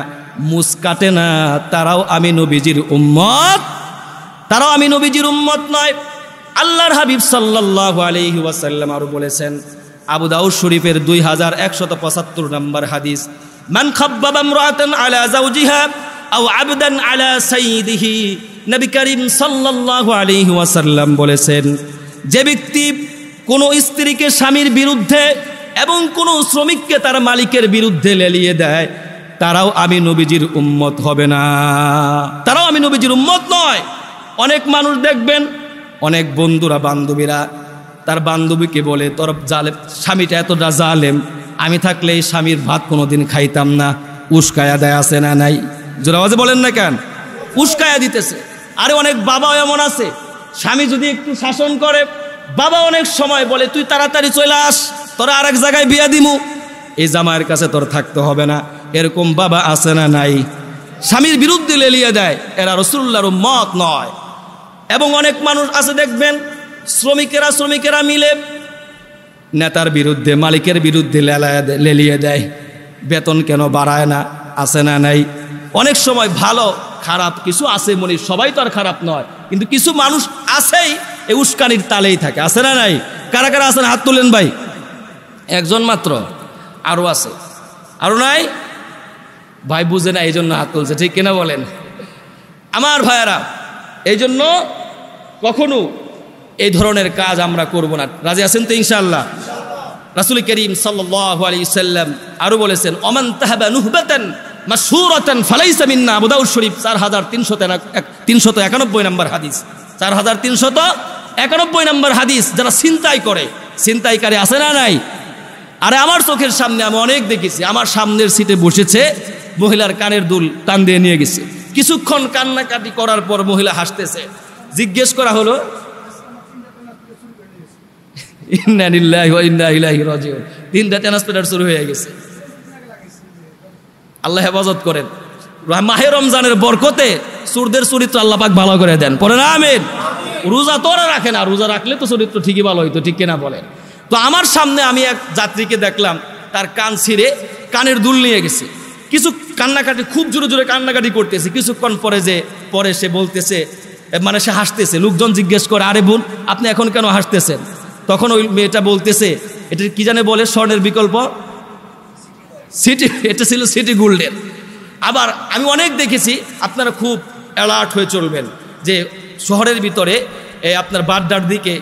মুস কাটে না, তারাও আমি নবীজির উম্মত, তারাও আমি নবীজির উম্মত নয়। আল্লাহর হাবিব সাল্লাল্লাহু আলাইহি ওয়াসাল্লাম আরো বলেছেন, আবু দাউদ শরীফের 2175 নম্বর হাদিস, মান খাব্বাবা ইমরাতান আলা যাওজিহা আও আবদান আলা সাইয়্যিদিহি। নবী করিম সাল্লাল্লাহু আলাইহি ওয়াসাল্লাম বলেছেন, যে ব্যক্তি কোনো স্ত্রীকে স্বামীর বিরুদ্ধে এবং কোনো শ্রমিককে তার মালিকের বিরুদ্ধে লেলিয়ে দেয়, তারাও আমি নবীজির উম্মত হবে না, তারাও আমি নবীজির উম্মত নয়। অনেক মানুষ দেখবেন, অনেক বন্ধুরা, বান্ধবীরা তার বান্ধবীকে বলে, তোর জালেম স্বামীটা এতটা জালেম, আমি থাকলে এই স্বামীর ভাত কোনোদিন খাইতাম না। উস্কায়া দেয়, আছে না নাই? জোরে আওয়াজে বলেন না কেন? উস্কায়া দিতেছে। আরে অনেক বাবাও এমন আছে, স্বামী যদি একটু শাসন করে, বাবা অনেক সময় বলে, তুই তাড়াতাড়ি চলে আস, তোরা আরেক জায়গায় বিয়া দিমু, এই জামাইয়ের কাছে তোর থাকতে হবে না। এরকম বাবা আছে না নাই? স্বামীর বিরুদ্ধে লেলিয়ে দেয়, এরা রাসূলুল্লাহর উম্মত নয়। এবং অনেক মানুষ আছে দেখবেন, শ্রমিকেরা মিলে নেতার বিরুদ্ধে, মালিকের বিরুদ্ধে লেলিয়ে দেয়, বেতন কেন বাড়ায় না, আছে না নাই? অনেক সময় ভালো খারাপ কিছু আছে, মনে সবাই তো আর খারাপ নয়, কিন্তু কিছু মানুষ আছেই এই উস্কানির তালেই থাকে, আছে না নাই? কারা কারা আছেন হাত তুলেন ভাই? একজন মাত্র? আরো আছে? আরো নাই? ভাই বুঝে না, এই জন্য হাত তুলছে, ঠিক কিনা বলেন? আমার ভাইয়েরা, এই জন্য কখনো এই ধরনের কাজ আমরা করব না। রাজি আছেন তো ইনশাআল্লাহ? রাসূল করিম সাল্লাল্লাহু আলাইহি সাল্লাম আরো বলেছেন, ওমান তাহাবা নুহবাতান মাশহুরাতান ফালাইসা মিন্না। আবু দাউদ শরীফ 4391 নম্বর হাদিস, 4391 নম্বর হাদিস। যারা ছিনতাই করে, ছিনতাইকারী আছে না নাই? আরে আমার চোখের সামনে আমি অনেক দেখেছি, আমার সামনের সিটে বসেছে, মহিলার কানের দুল টান দিয়ে নিয়ে গেছে। কিছুক্ষণ কান্নাকাটি করার পর মহিলা হাসতেছে। জিজ্ঞেস করা হলো, ইন্না লিল্লাহি ওয়া ইন্না ইলাইহি রাজিউন। 3টা ট্রান্সমিটার শুরু হয়ে গেছে। আল্লাহ হেফাজত করেন। মাহে রমজানের বরকতে চোরদের চরিত্র আল্লাহ পাক ভালো করে দেন। পড়েন আমিন। রোজা তো ওরা রাখে না, রোজা রাখলে তো চরিত্র ঠিকই ভালো হইতো, ঠিক কিনা বলেন? তো আমার সামনে আমি এক যাত্রীকে দেখলাম, তার কান ছিঁড়ে কানের দুল নিয়ে গেছে। কিছু কান্নাকাটি, খুব জোরে জোরে কান্নাকাটি করতেছে। কিছুক্ষণ পরে সে বলতেছে, মানে সে হাসতেছে। লোকজন জিজ্ঞেস করে, আরে বোন আপনি এখন কেন হাসতেছেন? তখন ওই মেয়েটা বলতেছে, এটা কি জানে বলে, স্বর্ণের বিকল্প সিটি, এটা ছিল সিটি গোল্ডের। আবার আমি অনেক দেখেছি, আপনারা খুব অ্যালার্ট হয়ে চলবেন, যে শহরের ভিতরে আপনার বাড্ডার দিকে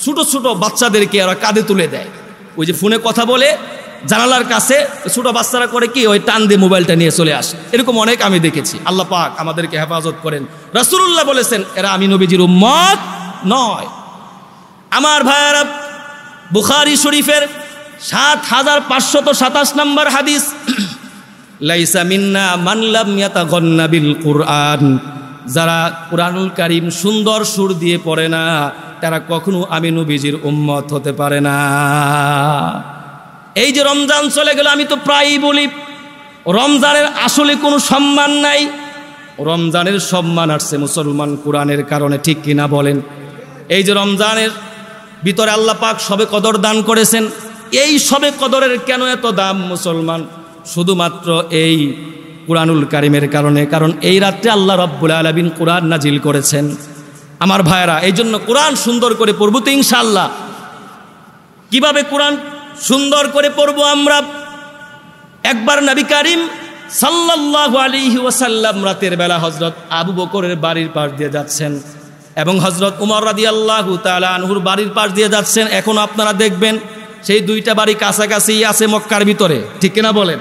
ছোটো ছোটো বাচ্চাদেরকে ওরা কাঁধে তুলে দেয়। ওই যে ফোনে কথা বলে জানালার কাছে ছোটো বাচ্চারা করে কি, ওই টান দিয়ে মোবাইলটা নিয়ে চলে আসে। এরকম অনেক আমি দেখেছি। আল্লাহ পাক আমাদেরকে হেফাজত করেন। রাসূলুল্লাহ বলেছেন, এরা আমি নবীজির উম্মত নয়। আমার ভাইয়ারা, বুখারী শরীফের 7527 নম্বর হাদিস, লাইসা মিন্না মান লাম ইয়াতাগান্না বিল কুরআন। যারা কুরআনুল কারীম সুন্দর সুর দিয়ে পড়ে না, তারা কখনো আমি নবীজির উম্মত হতে পারে না। এই যে রমজান চলে গেল, আমি তো প্রায়ই বলি, রমজানের আসলে কোনো সম্মান নাই। রমজানের সম্মান আসছে মুসলমান কোরআনের কারণে, ঠিক কিনা বলেন? এই যে রমজানের ভিতরে আল্লাহ পাক শবে কদর দান করেছেন, এই শবে কদরের কেন এত দাম মুসলমান? শুধুমাত্র এই কুরআনুল কারীমের কারণে। কারণ এই রাত্রে আল্লাহ রাব্বুল আলামিন কোরআন নাজিল করেছেন। আমার ভাইয়েরা, এই জন্য কোরআন সুন্দর করে পড়ব তো ইনশাআল্লাহ। কিভাবে কোরআন সুন্দর করে পড়ব আমরা? একবার নবী করিম সাল্লাল্লাহু আলাইহি ওয়াসাল্লাম রাতের বেলা হযরত আবু বকরের বাড়ির পাশ দিয়ে যাচ্ছেন এবং হযরত উমর রাদিয়াল্লাহু তাআলা আনহুর বাড়ির পাশ দিয়ে যাচ্ছেন। এখন আপনারা দেখবেন সেই দুইটা বাড়ি কাছাকাছি আছে মক্কার ভিতরে, ঠিক কিনা বলেন?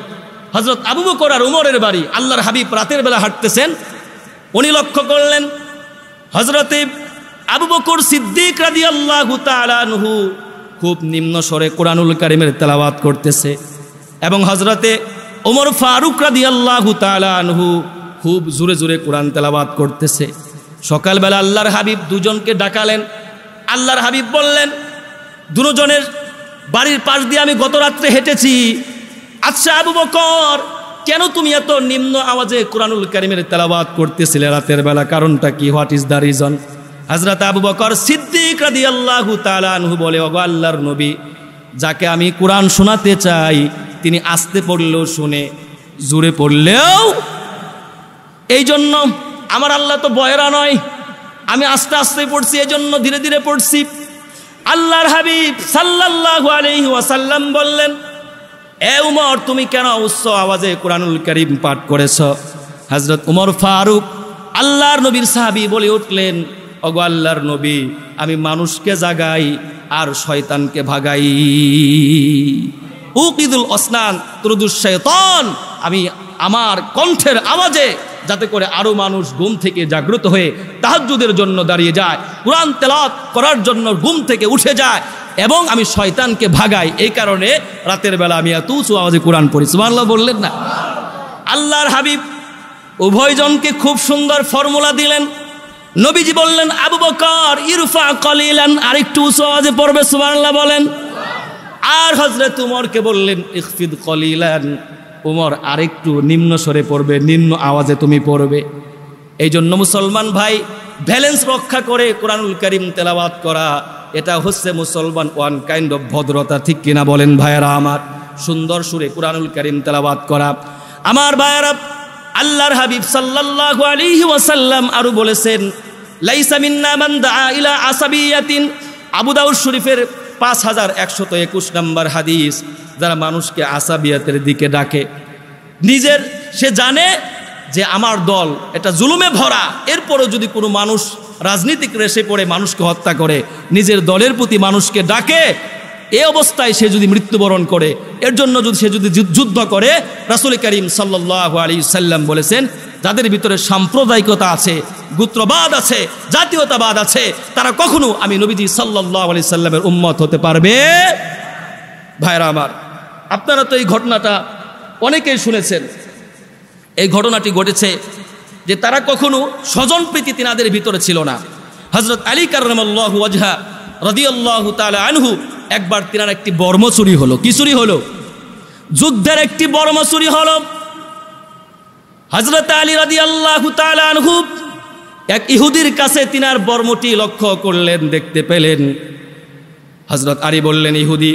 হযরত আবু বকর আর উমরের বাড়ি। আল্লাহর হাবিব রাতের বেলা হাঁটতেছেন, উনি লক্ষ্য করলেন হযরতে আবু বকর সিদ্দিক রাদিয়াল্লাহু তাআলা আনহু খুব নিম্ন স্বরে কোরআনুল কারীমের তেলাওয়াত করতেছে এবং হযরতে ওমর ফারুক রাদিয়াল্লাহু তাআলা আনহু খুব জোরে জোরে কোরআন তেলাওয়াত করতেছে। সকালবেলা আল্লাহর হাবিব দুজনকে ডাকালেন। আল্লাহর হাবিব বললেন, দুজনের বাড়ির পাশ দিয়ে আমি গত রাত্রে হেঁটেছি। আচ্ছা আবু বকর, কেন তুমি এত নিম্ন আওয়াজে কোরআনুল কারীমের তেলাওয়াত করতেছিলে রাতের বেলা? কারণটা কি? What is the reason? হযরত আবু বকর সিদ্দিক রাদিয়াল্লাহু তাআলা আনহু বলে, ওগো আল্লাহর নবী, যাকে আমি কোরআন শোনাতে চাই তিনি আস্তে পড়লেও শুনে, জোরে পড়লেও। এই জন্য আমার আল্লাহ তো বয়রা নয়, আমি আস্তে আস্তে পড়ছি, এই জন্য ধীরে ধীরে পড়ছি। আল্লাহর হাবিব সাল্লাল্লাহু আলাইহি ওয়াসাল্লাম বললেন, এ উমর, তুমি কেন উচ্চ আওয়াজে কোরআনুল কারীম পাঠ করেছ? হযরত উমর ফারুক আল্লাহর নবীর সাহাবী বলে উঠলেন, ওগো আল্লাহর নবী, আমি মানুষকে জাগাই আর শয়তানকে ভাগাই। উকিদুল আসনান তুরুদুশ শাইতান, আমি আমার কণ্ঠের আওয়াজে যাতে করে আরো মানুষ ঘুম থেকে জাগ্রত হয়ে তাহাজ্জুদের জন্য দাঁড়িয়ে যায়, কোরআন তেলাওয়াত করার জন্য ঘুম থেকে উঠে যায় এবং আমি শয়তানকে ভাগাই। এই কারণে রাতের বেলা আমি এত উঁচু আওয়াজে কোরআন পড়ি। সুবহানাল্লাহ বললেন না? আল্লাহর হাবিব উভয়জনকে খুব সুন্দর ফর্মুলা দিলেন। নবীজি বললেন, আবু বকর ইরফা কলিলান, আরেকটু উঁচু আওয়াজে পড়বে, সুবহানাল্লাহ বলেন। আর হযরত উমরকে বললেন, ইখফিদ কলিলান, উমর আরেকটু নিম্ন স্বরে পড়বে, নিম্ন আওয়াজে তুমি পড়বে। এই জন্য মুসলমান ভাই, ব্যালেন্স রক্ষা করে কোরআনুল কারীম তেলাওয়াত করা, এটা হচ্ছে মুসলমান ওয়ান কাইন্ড অফ ভদ্রতা, ঠিক কিনা বলেন ভাইয়েরা আমার? সুন্দর সুরে কোরআনুল কারীম তেলাওয়াত করা। আমার ভাইয়েরা, আল্লাহর হাবিব সাল্লাল্লাহু আলাইহি ওয়াসাল্লাম আরো বলেছেন, লাইসা মিন্না মান দাআ ইলা আসাবিয়াতিন। আবু দাউদ শরীফের 5121 নম্বর হাদিস। যারা মানুষকে আসাবিয়াতের দিকে ডাকে, নিজের সে জানে যে আমার দল এটা জুলুমে ভরা, এরপরও যদি কোনো মানুষ রাজনীতিক রেশে পড়ে মানুষকে হত্যা করে, নিজের দলের প্রতি মানুষকে ডাকে, এই অবস্থায় সে যদি মৃত্যুবরণ করে, এর জন্য যদি সে যদি যুদ্ধ করে, রাসূল করিম সাল্লাল্লাহু আলাইহি সাল্লাম বলেছেন যাদের ভিতরে সাম্প্রদায়িকতা আছে, গোত্রবাদ আছে, জাতীয়তাবাদ আছে, তারা কখনো আমি নবীজি সাল্লাল্লাহু আলাইহি সাল্লামের উম্মত হতে পারবে। ভাইরা আমার, আপনারা তো এই ঘটনাটা অনেকেই শুনেছেন। এই ঘটনাটি ঘটেছে যে তারা কখনো স্বজনপ্রীতি তিনাদের ভিতরে ছিল না। হযরত আলী কাররামাল্লাহু ওয়াজহা রাদিয়াল্লাহু তাআলা আনহু একবার তিনার একটি বর্ম চুরি হলো। কি চুরি হলো? যুদ্ধের একটি বর্ম চুরি হলো। হযরত আলী রাদিয়াল্লাহু তাআলা আনহু এক ইহুদির কাছে তিনার বর্মটি লক্ষ্য করলেন, দেখতে পেলেন। হযরত আলী বললেন, ইহুদি,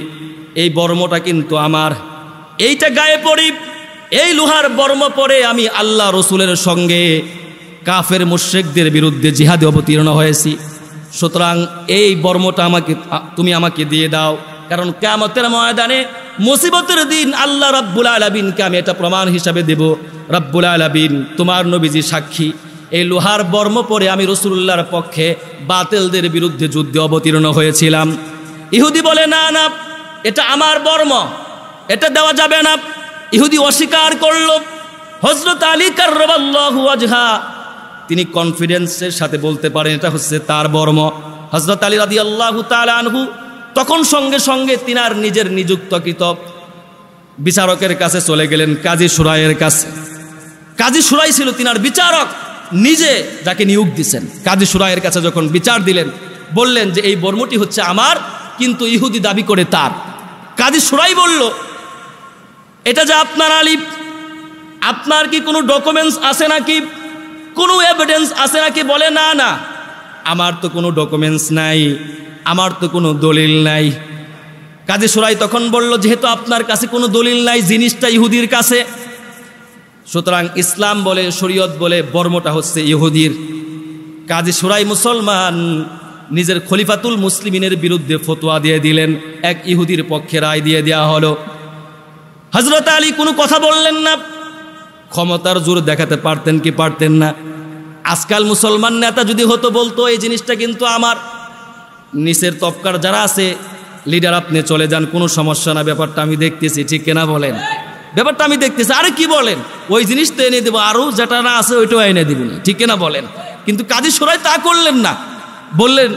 এই বর্মটা কিন্তু আমার, এইটা গায়ে পরি, এই লোহার বর্ম পরে আমি আল্লাহ রসুলের সঙ্গে কাফের মুশরিকদের বিরুদ্ধে জিহাদে অবতীর্ণ হয়েছি, সুতরাং এই বর্মটা তুমি আমাকে দিয়ে দাও, কারণ কিয়ামতের ময়দানে মুসিবতের দিন আল্লাহ রাব্বুল আলামিনকে আমি এটা প্রমাণ হিসাবে দেব, রাব্বুল আলামিন তোমার নবীজি সাক্ষী, এই লোহার বর্ম পরে আমি রাসূলুল্লাহর পক্ষে বাতিলদের বিরুদ্ধে যুদ্ধে অবতীর্ণ হয়েছিলাম। ইহুদি বলে, না না, এটা আমার বর্ম, এটা দেওয়া যাবে না। ইহুদি অস্বীকার করল। হযরত আলী কাররামাল্লাহু ওয়াজহা তিনি কনফিডেন্সের সাথে বলতে পারেন এটা হচ্ছে তার বর্ম। হযরত আলী রাদিয়াল্লাহু তাআলা আনহু তখন সঙ্গে সঙ্গে তিনার নিজের নিযুক্তকৃত বিচারকের কাছে চলে গেলেন, কাজী সুরাইয়ের কাছে। কাজী সুরাই ছিল তিনার বিচারক, নিজে যাকে নিয়োগ দিয়েছেন। কাজী সুরাইয়ের কাছে যখন বিচার দিলেন, বললেন যে এই বর্মটি হচ্ছে আমার, কিন্তু ইহুদি দাবি করে তার। কাজী সুরাই বলল, এটা যে আপনার আলী, আপনার কি কোনো ডকুমেন্টস আছে নাকি, কোনো এভিডেন্স আছে নাকি? বলে, না না, আমার তো কোনো ডকুমেন্টস নাই, আমার তো কোনো দলিল নাই। কাজী সুরাই তখন বলল, যেহেতু আপনার কাছে কোনো দলিল নাই, জিনিসটা ইহুদির কাছে, সুতরাং ইসলাম বলে, শরীয়ত বলে বর্মটা হচ্ছে ইহুদির। কাজী সুরাই মুসলমান, নিজের খলিফাতুল মুসলিমিনের বিরুদ্ধে ফতোয়া দিয়ে দিলেন, এক ইহুদির পক্ষে রায় দিয়ে দেওয়া হলো। হযরত আলী কোনো কথা বললেন না। ক্ষমতার জোর দেখাতে পারতেন কি পারতেন না? আজকাল মুসলমান নেতা যদি হতো, বলতো এই জিনিসটা কিন্তু আমার, নিচের তবকার যারা আছে, লিডার আপনি চলে যান, কোনো সমস্যা না, ব্যাপারটা আমি দেখতেছি, ঠিক কিনা বলেন? ব্যাপারটা আমি দেখতেছি। আরে কি বলেন, ওই জিনিস তো এনে দেবো, আরও যেটা না আছে ওইটাও এনে দিব না, ঠিক কিনা বলেন? কিন্তু কাজী সুরাই তা করলেন না। বললেন,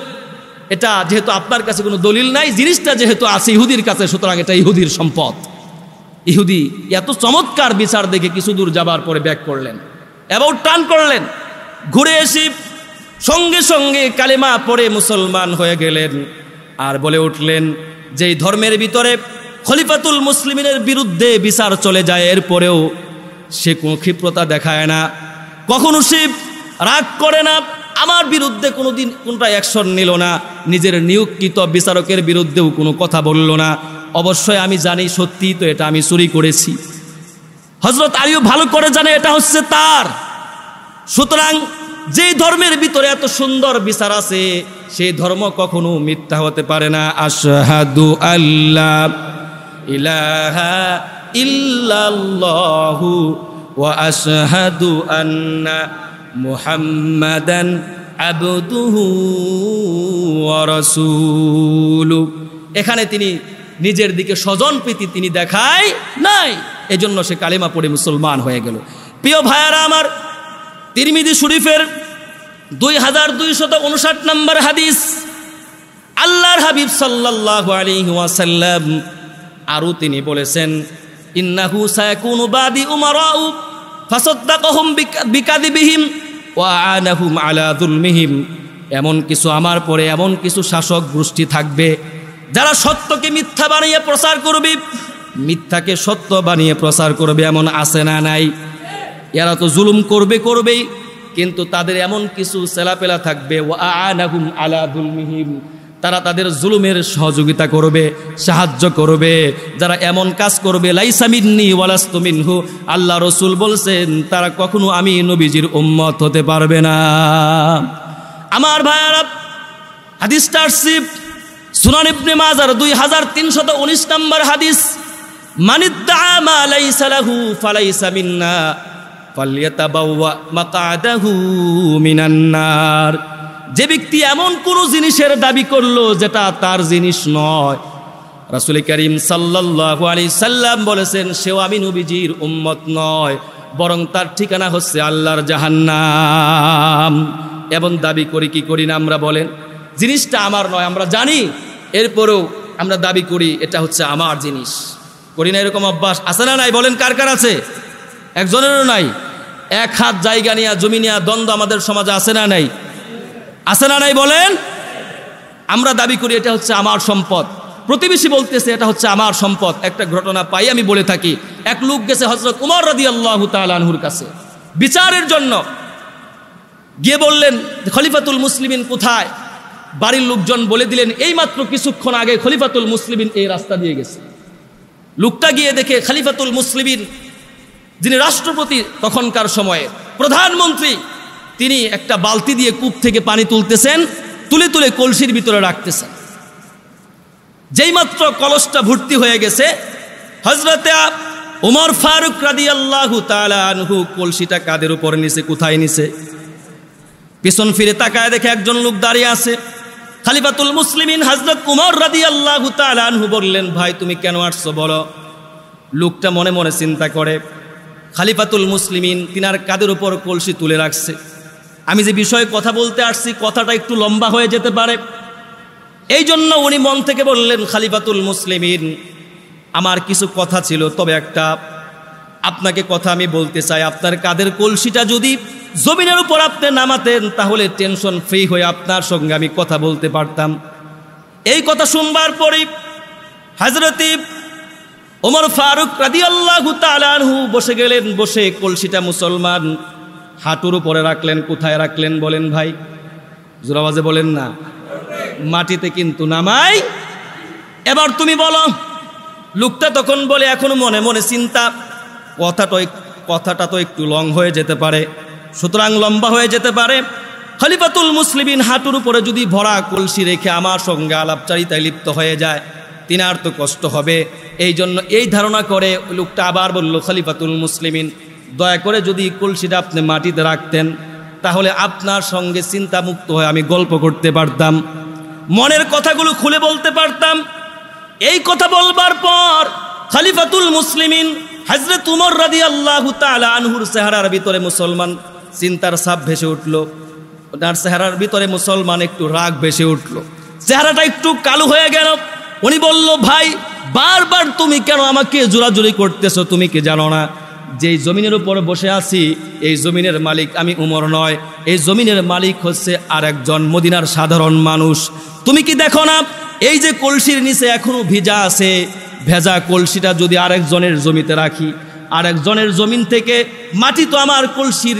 এটা যেহেতু আপনার কাছে কোনো দলিল নাই, জিনিসটা যেহেতু আছে ইহুদির কাছে, সুতরাং এটা ইহুদির সম্পদ। ইহুদি এত চমৎকার বিচার দেখে কিছু দূর যাবার পরে ব্যাক করলেন, অ্যাবাউট টার্ন করলেন, ঘুরে এসে সঙ্গে সঙ্গে কালেমা পড়ে মুসলমান হয়ে গেলেন। আর বলে উঠলেন, যেই ধর্মের ভিতরে খলিফাতুল মুসলিমিনের বিরুদ্ধে বিচার চলে যায়, এরপরেও সে কোনো ক্ষিপ্রতা দেখায় না, কখনো সে রাগ করে না, আমার বিরুদ্ধে কোনোদিন কোনটা অ্যাকশন নিল না, নিজের নিয়োগকৃত বিচারকের বিরুদ্ধেও কোনো কথা বলল না। অবশ্যই আমি জানি সত্যি তো এটা আমি চুরি করেছি। হযরত আলীও ভালো করে জানে এটা হচ্ছে তার। সুতরাং যেই ধর্মের ভিতরে এত সুন্দর বিচার আছে, সেই ধর্ম কখনো মিথ্যা হতে পারে না। আশহাদু আল্লা ইলাহা ইল্লাল্লাহু ওয়া আশহাদু আন্না মুহাম্মাদান আবদুহু ওয়া রাসূলুহু। এখানে তিনি নিজের দিকে স্বজনপ্রীতি তিনি দেখায় নাই, এজন্য সে কালিমা পড়ে মুসলমান হয়ে গেল। প্রিয় ভাইয়ারা আমার, তিরমিজি শরীফের 2259 নম্বর হাদিস, আল্লাহর হাবিব সাল্লাল্লাহু আলাইহি ওয়াসাল্লাম আরও তিনি বলেছেন, ইন্নাহু সায়াকুনু বাদি উমারাউ ফাসাদ্দাকাহুম বিকাযিবিহিম ওয়া আনাহুম আলা যুলমিহিম। এমন কিছু আমার পরে এমন কিছু শাসক গোষ্ঠী থাকবে যারা সত্যকে মিথ্যা বানিয়ে প্রচার করবে, মিথ্যাকে সত্য বানিয়ে প্রচার করবে। এমন আছে না নাই? এরা তো জুলুম করবেই, কিন্তু তাদের এমন কিছু ছেলাপেলা থাকবে, ওয়া আনাহুম আলা যুলমিহিম, তারা তাদের জুলুমের সহযোগিতা করবে, সাহায্য করবে। যারা এমন কাজ করবে, লাইসা মিন্নি ওয়ালাস্তু মিনহু, আল্লাহ রাসূল বলছেন তারা কখনো আমি নবীজির উম্মত হতে পারবে না। আমার ভাইয়ারা, হাদিসটা আসছে সুনান ইবনে মাজার 2319 নম্বর হাদিস, মানিদ্দাআ মা লাইসা লাহু ফালাইসা মিন্না ফালইয়াতাবাওয়া মাকআদাহু মিনান নার। যে ব্যক্তি এমন কোনো জিনিসের দাবি করলো যেটা তার জিনিস নয়, রাসূল করিম সাল্লাল্লাহু আলাইহি সাল্লাম বলেছেন সেও আমি নবীজির উম্মত নয়, বরং তার ঠিকানা হচ্ছে আল্লাহর জাহান্নাম। এবং দাবি করি কি করি না আমরা বলেন? জিনিসটা আমার নয় আমরা জানি, এরপরেও আমরা দাবি করি এটা হচ্ছে আমার জিনিস। করি না এরকম অভ্যাস? আছে না নাই? বলেন কার কার আছে? একজনেরও নাই। এক হাত জায়গা নিয়ে জমি নিয়ে দ্বন্দ্ব আমাদের সমাজে আছে না নাই? আছে না নাই বলেন? আমরা দাবি করি এটা হচ্ছে আমার সম্পদ, প্রতিবেশী বলতেছে এটা হচ্ছে আমার সম্পদ। একটা ঘটনা পাই আমি বলে থাকি। এক লোক গেছে হযরত উমর রাদিয়াল্লাহু তাআলা আনহুর কাছে বিচারের জন্য। গিয়ে বললেন খলিফাতুল মুসলিমিন কোথায়? বাড়ির লোকজন বলে দিলেন এইমাত্র কিছুক্ষণ আগে খলিফাতুল মুসলিমিন এই রাস্তা দিয়ে গেছে। লোকটা গিয়ে দেখে খলিফাতুল মুসলিমিন, যিনি রাষ্ট্রপতি তখনকার সময়ে, প্রধানমন্ত্রী, তিনি একটা বালতি দিয়ে কূপ থেকে পানি তুলতেছেন, তুলে তুলে কলসির ভিতরে রাখতেছেন। যেইমাত্র কলসটা ভর্তি হয়ে গেছে, হযরতে ওমর ফারুক রাদিয়াল্লাহু তাআলা আনহু কলসিটা কাঁধের উপর নিছে। কোথায় নিছে? পিছন ফিরে তাকায় দেখে একজন লোক দাঁড়িয়ে আছে। খলিফাতুল মুসলিমিন হযরত উমর রাদিয়াল্লাহু তাআলা আনহু বললেন, ভাই তুমি কেন আসছো বলো? লোকটা মনে মনে চিন্তা করে, খলিফাতুল মুসলিমিন তিনার কাঁধের উপর কলসি তুলে রাখছে, আমি যে বিষয়ে কথা বলতে আসছি কথাটা একটু লম্বা হয়ে যেতে পারে। এই জন্য উনি মন থেকে বললেন, খলিফাতুল মুসলিমিন আমার কিছু কথা ছিল, তবে একটা আপনাকে কথা আমি বলতে চাই। আপনার কাঁধের কলসিটা যদি জমিনের উপর আপনি নামাতেন তাহলে টেনশন ফ্রি হয়ে আপনার সঙ্গে আমি কথা বলতে পারতাম। এই কথা শুনবার পরই হযরত ওমর ফারুক রাদিয়াল্লাহু তাআলা আনহু বসে গেলেন। বসে কলসিটা মুসলমান হাঁটুর উপরে রাখলেন। কোথায় রাখলেন বলেন ভাই? জোর আওয়াজে বলেন না। মাটিতে কিন্তু নামাই। এবার তুমি বলো। লোকটা তখন বলে, এখনো মনে মনে চিন্তা, কথাটা তো একটু লং হয়ে যেতে পারে, সুতরাং লম্বা হয়ে যেতে পারে। খলিফাতুল মুসলিমিন হাঁটুর উপরে যদি ভরা কলসি রেখে আমার সঙ্গে আলাপচারিতায় লিপ্ত হয়ে যায়, তিনার তো কষ্ট হবে। এই জন্য এই ধারণা করে লোকটা আবার বলল, খলিফাতুল মুসলিমিন দয়া করে যদি কলসিটা আপনি মাটিতে রাখতেন তাহলে আপনার সঙ্গে চিন্তামুক্ত হয়ে আমি গল্প করতে পারতাম, মনের কথাগুলো খুলে বলতে পারতাম। এই কথা বলবার পর খলিফাতুল মুসলিমিন হযরত উমর রাদিয়াল্লাহু তাআলা আনহুর চেহারার ভিতরে মুসলমান চিন্তার ছাপ ভেসে উঠল। তার চেহারার ভিতরে মুসলমান একটু রাগ ভেসে উঠল, চেহারাটা একটু কালো হয়ে গেল। উনি বলল, ভাই বারবার তুমি কেন আমাকে জোরাজুরি করতেছো? তুমি কি জানো না যেই জমিনের উপর বসে আছি এই জমিনের মালিক আমি উমর নয়, এই জমিনের মালিক হচ্ছে আরেকজন মদিনার সাধারণ মানুষ। তুমি কি দেখো না এই যে কলসির নিচে এখনো ভিজা আছে, ভেজা কলসিটা যদি আরেকজনের জমিতে রাখি, আরেকজনের জমিন থেকে মাটি তো আমার কলসির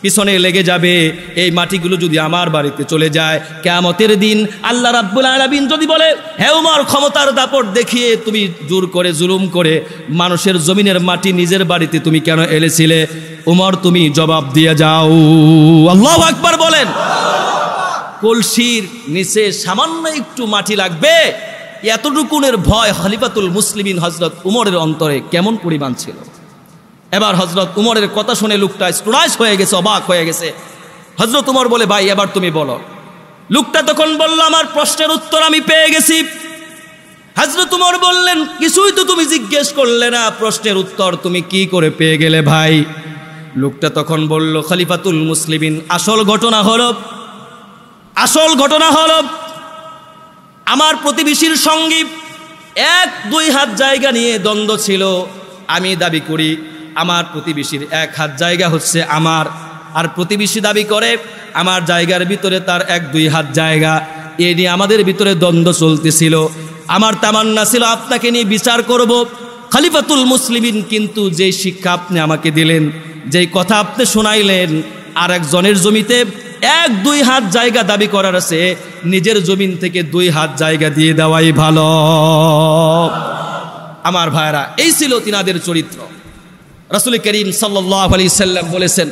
পিছনে লেগে যাবে। এই মাটিগুলো যদি আমার বাড়িতে চলে যায়, কিয়ামতের দিন আল্লাহ রাব্বুল আলামিন যদি বলে, হে উমর ক্ষমতার দাপট দেখিয়ে তুমি জোর করে জুলুম করে মানুষের জমিনের মাটি নিজের বাড়িতে তুমি কেন এনেছিলে? উমর তুমি জবাব দিয়ে যাও। আল্লাহু আকবার বলেন। কলসির নিচে সামান্য একটু মাটি লাগবে, এতটুকুনের ভয় খলিফাতুল মুসলিমিন হযরত উমরের অন্তরে কেমন পরিমাণ ছিল। এবার হযরত উমরের কথা শুনে লোকটা স্টুরাইজ হয়ে গেছে, অবাক হয়ে গেছে। হযরত উমর বলে, ভাই এবার তুমি বলো। লোকটা তখন বলল, আমার প্রশ্নের উত্তর আমি পেয়ে গেছি। হযরত উমর বললেন, কিছুই তো তুমি জিজ্ঞেস করলে না, প্রশ্নের উত্তর তুমি কি করে পেয়ে গেলে ভাই? লোকটা তখন বলল, খলিফাতুল মুসলিমিন আসল ঘটনা হলো আমার প্রতিবেশীর সঙ্গে 1-2 হাত জায়গা নিয়ে দ্বন্দ্ব ছিল। আমি দাবি করি আমার প্রতিবেশীর 1 হাত জায়গা হচ্ছে আমার, আর প্রতিবেশী দাবি করে আমার জায়গার ভিতরে তার 1-2 হাত জায়গা। এ নিয়ে আমাদের ভিতরে দ্বন্দ্ব চলতেছিল। আমার তামান্না ছিল আপনাকে নিয়ে বিচার করব। খলিফাতুল মুসলিমিন কিন্তু যেই শিক্ষা আপনি আমাকে দিলেন, যেই কথা আপনি শোনাইলেন, আর একজনের জমিতে 1-2 হাত জায়গা দাবি করার আছে, নিজের জমিন থেকে 2 হাত জায়গা দিয়ে দেওয়াই ভালো। আমার ভাইরা, এই ছিল তিনাদের চরিত্র। রাসূল করিম সাল্লাল্লাহু আলাইহি সাল্লাম বলেছেন,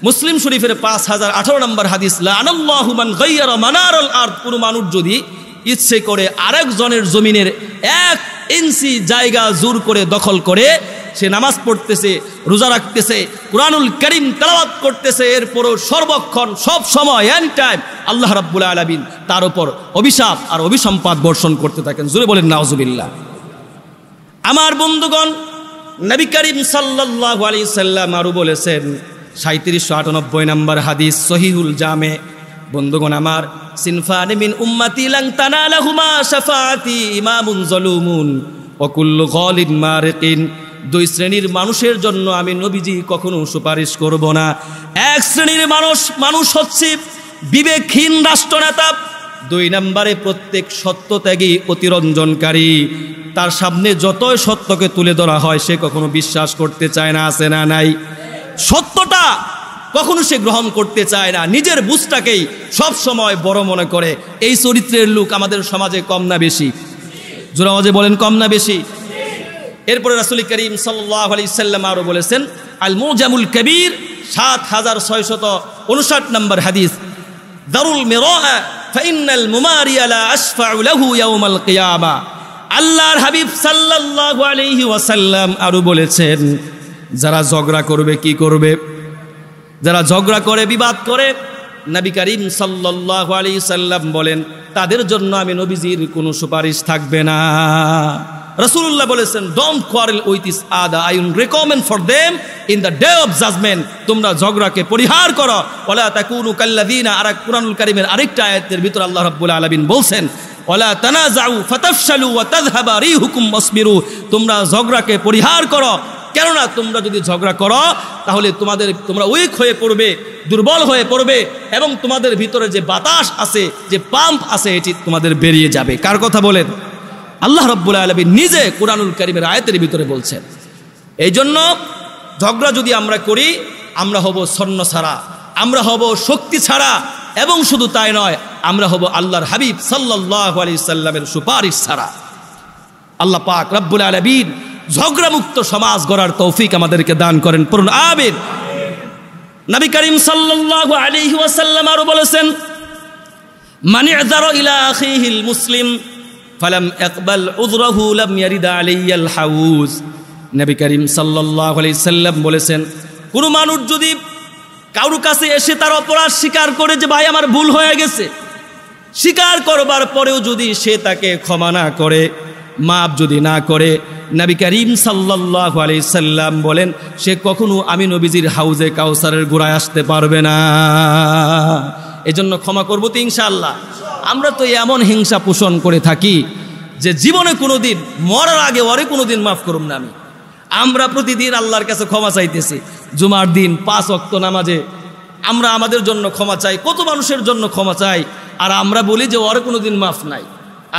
মুসলিম শরীফের 5018 নম্বর হাদিস, লানাল্লাহু মান গায়্যারা মানারাল আরদ, কোন মানুষ যদি ইচ্ছে করে আরেকজনের জমিনের 1 ইঞ্চি জায়গা জোর করে দখল করে সে নামাজ পড়তেছে, রোজা রাখতেছে, কুরআনুল কারীম তেলাওয়াত করতেছে, এরপরও সর্বক্ষণ সব সময় এনি টাইম আল্লাহ রাব্বুল আলামিন তার উপর অভিশাপ আর অভিসম্পাত বর্ষণ করতে থাকেন। জোরে বলেন নাউজুবিল্লাহ। আমার বন্ধুগণ, নবী করিম সাল্লাল্লাহু আলাইহি সাল্লাম আরো বলেছেন 3798 নম্বর হাদিস সহিহুল জামে। বন্ধুগণ আমার, সিনফানি মিন উম্মতি লান তানালাহুমা শাফাআতি ইমামুন যালুমুন ওয়া কুল্লু গালিন মারিকিন। দুই শ্রেণীর মানুষের জন্য আমি নবীজি কখনো সুপারিশ করব না। এক শ্রেণীর মানুষ হচ্ছে বিবেকহীন রাষ্ট্রনেতা। দুই নম্বরে প্রত্যেক সত্যত্যাগী অতিরঞ্জনকারী। তার সামনে যতই সত্যকে তুলে ধরা হয় সে কখনো বিশ্বাস করতে চায় না, আছে না নাই? সত্যটা কখনো সে গ্রহণ করতে চায় না, নিজের বুঝটাকেই সব সময় বড় মনে করে। এই চরিত্রের লোক আমাদের সমাজে কম না বেশি? জোরে আওয়াজে বলেন, কম না বেশি? এরপরে রাসূল করিম সাল্লাল্লাহু আলাইহি সাল্লাম আরো বলেছেন আল মুজামুল কবির 7659 নম্বর হাদিস, দারুল মিরাআ ফাইনাল মুমারিয়া লা আশফাউ লাহু ইয়াউমাল কিয়ামা। আল্লাহর হাবিব সাল্লাল্লাহু আলাইহি ওয়াসাল্লাম আরো বলেছেন, যারা ঝগড়া করবে, কি করবে? যারা ঝগড়া করে, বিবাদ করে, নবী করিম সাল্লাল্লাহু আলাইহি সাল্লাম বলেন তাদের জন্য আমি নবীজির কোনো সুপারিশ থাকবে না। রাসূলুল্লাহ বলেছেন, don't quarrel with each other, I will recommend for them in the day of judgement. তোমরা ঝগড়াকে পরিহার করো। ওয়ালা তাকুনু কাল্লাযিনা, আর কুরআনুল কারীমের আরেকটা আয়াতের ভিতর আল্লাহ রাব্বুল আলামিন বলছেন, ওয়ালা তানাজাউ ফাতাফশালু ওয়া তাযহাবা রিহুকুম ওয়াসবিরু। তোমরা ঝগড়াকে পরিহার করো, কেননা তোমরা যদি ঝগড়া করো তাহলে তোমরা উইক হয়ে পড়বে, দুর্বল হয়ে পড়বে, এবং তোমাদের ভিতরে যে বাতাস আছে, যে পাম্প আছে, এটি তোমাদের বেরিয়ে যাবে। কার কথা বলেন? আল্লাহ রাব্বুল আলামিন নিজে কুরআনুল কারীমের আয়াতের ভিতরে বলছেন। এই জন্য ঝগড়া যদি আমরা করি, আমরা হব সৈন্য ছাড়া, আমরা হব শক্তি ছাড়া, এবং শুধু তাই নয়, আমরা হব আল্লাহর হাবিব সাল্লাল্লাহু আলাইহি সাল্লামের সুপারিশ ছাড়া। আল্লাহ পাক রব্বুল আলামিন ঝগড়া মুক্ত সমাজ গড়ার তৌফিক আমাদেরকে দান করেন, পড়ুন আমিন। নবী করিম সাল্লাল্লাহু আলাইহি ওয়াসাল্লাম আরো বলেছেন, মান ইযরা ইলা আখিহিল মুসলিম ফালাম ইকবাল উযরাহু লাম ইয়ারিদ আলাইহিল হাউজ। নবী করিম সাল্লাল্লাহু আলাইহি সাল্লাম বলেছেন, কোন মানুষ যদি কারোর কাছে এসে তার অপরাধ স্বীকার করে যে ভাই আমার ভুল হয়ে গেছে, স্বীকার করবার পরেও যদি সে তাকে ক্ষমা না করে, মাফ যদি না করে, নবী করিম সাল্লাল্লাহু আলাইহি সাল্লাম বলেন সে কখনো আমি নবীজির হাউজে কাউসারের গোড়ায় আসতে পারবে না। এজন্য ক্ষমা করবো তো ইনশাআল্লাহ। আমরা তো এমন হিংসা পোষণ করে থাকি যে জীবনে কোনোদিন, মরার আগে ওরে কোনোদিন মাফ করুম না আমি। আমরা প্রতিদিন আল্লাহর কাছে ক্ষমা চাইতেছি। জুমার দিন 5 ওয়াক্ত নামাজে আমরা আমাদের জন্য ক্ষমা চাই, কত মানুষের জন্য ক্ষমা চাই, আর আমরা বলি যে ওরে কোনোদিন মাফ নাই।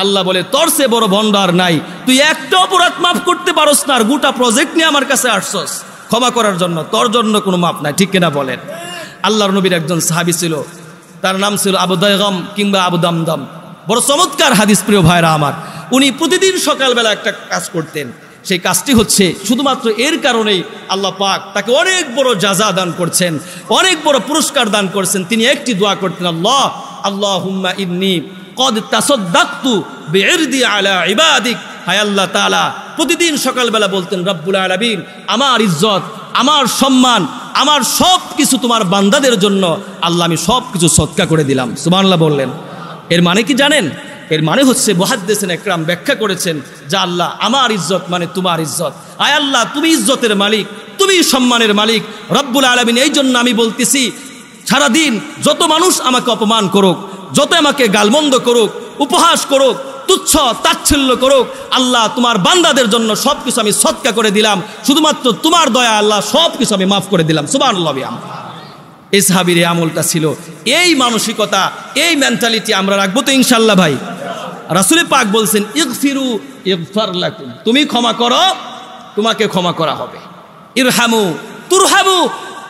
আল্লাহ বলে তোর সে বড় ভণ্ডার নাই, তুই একটা অপরাধ মাফ করতে পারস না, আর গোটা প্রজেক্ট নিয়ে আমার কাছে আসছস ক্ষমা করার জন্য, তোর জন্য কোনো মাফ নাই। ঠিক কিনা বলেন? আল্লাহর নবীর একজন সাহাবী ছিল, তার নাম ছিল আবু দায়গাম কিংবা আবু দামদাম। বড় চমৎকার হাদিস প্রিয় ভাইরা আমার। উনি প্রতিদিন সকালবেলা একটা কাজ করতেন। সেই কাজটি হচ্ছে শুধুমাত্র এর কারণেই আল্লাহ পাক তাকে অনেক বড় জাযা দান করছেন, অনেক বড় পুরস্কার দান করছেন। তিনি একটি দোয়া করতেন, আল্লাহুম্মা ইন্নী কদ তাসাদদাকতু বিইরদি আলা ইবাদিক। হায় আল্লাহ তাআলা, প্রতিদিন সকালবেলা বলতেন, রব্বুল আলামিন আমার ইজ্জত, আমার সম্মান, আমার সব কিছু তোমার বান্দাদের জন্য আল্লাহ আমি সব কিছু সদকা করে দিলাম। সুবহানাল্লাহ বললেন। এর মানে কি জানেন? এর মানে হচ্ছে মুহাদ্দিসিন একরাম ব্যাখ্যা করেছেন যে আল্লাহ আমার ইজ্জত মানে তোমার ইজ্জত। আয় আল্লাহ তুমি ইজ্জতের মালিক, তুমি সম্মানের মালিক রব্বুল আলামিন। এই জন্য আমি বলতেছি, সারাদিন যত মানুষ আমাকে অপমান করুক, যত আমাকে গালমন্দ করুক, উপহাস করুক, তুচ্ছ তাচ্ছিল্য করুক, আল্লাহ তোমার বান্দাদের জন্য সব কিছু আমি সদকা করে দিলাম, শুধুমাত্র তোমার দয়া আল্লাহ সব কিছু আমি মাফ করে দিলাম। সুবহানাল্লাহ। এই সাহাবীর এই আমলটা ছিল, এই মানসিকতা, এই মেন্টালিটি আমরা রাখবো তো ইনশাআল্লাহ ভাই। রাসূল পাক বলছেন, ইগফিরু ইগফার লাকুম, তুমি ক্ষমা করো তোমাকে ক্ষমা করা হবে। ইরহামু তুরহামু,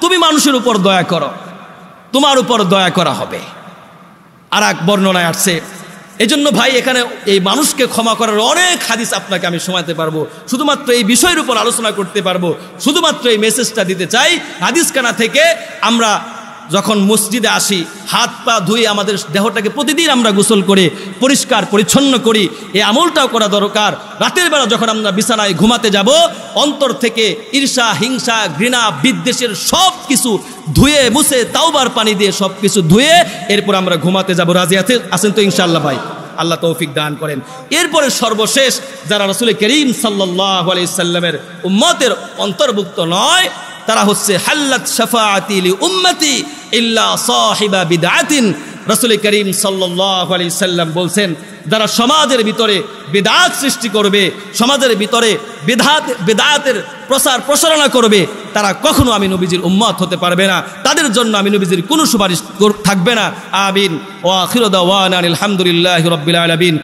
তুমি মানুষের উপর দয়া করো তোমার উপর দয়া করা হবে। আর এক বর্ণনায় আসছে। এজন্য ভাই এখানে এই মানুষকে ক্ষমা করার অনেক হাদিস আপনাকে আমি শোনাতে পারবো, শুধুমাত্র এই বিষয়ের উপর আলোচনা করতে পারবো, শুধুমাত্র এই মেসেজটা দিতে চাই। হাদিসখানা থেকে আমরা যখন মসজিদে আসি হাত পা ধুয়ে আমাদের দেহটাকে প্রতিদিন আমরা গোসল করে পরিষ্কার পরিচ্ছন্ন করি, এই আমলটাও করা দরকার। রাতের বেলা যখন আমরা বিছানায় ঘুমাতে যাব, অন্তর থেকে ঈর্ষা, হিংসা, ঘৃণা, বিদ্বেষের সব কিছু ধুয়ে মুছে তাওবার পানি দিয়ে সব কিছু ধুয়ে এরপর আমরা ঘুমাতে যাব। রাজি আছেন তো ইনশাআল্লাহ ভাই? আল্লাহ তৌফিক দান করেন। এরপরে সর্বশেষ যারা রাসূল করিম সাল্লাল্লাহু আলাইহি সাল্লামের উম্মতের অন্তর্ভুক্ত নয়, তারা হচ্ছে হাল্লাত শাফাআতি লি উম্মতি ইল্লা সাহিবা বিদআতিন। রাসূল করিম সাল্লাল্লাহু আলাইহি সাল্লাম বলছেন, যারা সমাজের ভিতরে বিদআত সৃষ্টি করবে, সমাজের ভিতরে বিদআতের প্রচার প্রসারণা করবে, তারা কখনো আমি নবীজির উম্মত হতে পারবে না, তাদের জন্য আমি নবীজির কোনো সুপারিশ থাকবে না। আমিন। ওয়া আখিরু দাওয়ানা আলহামদুলিল্লাহি রাব্বিল আলামিন।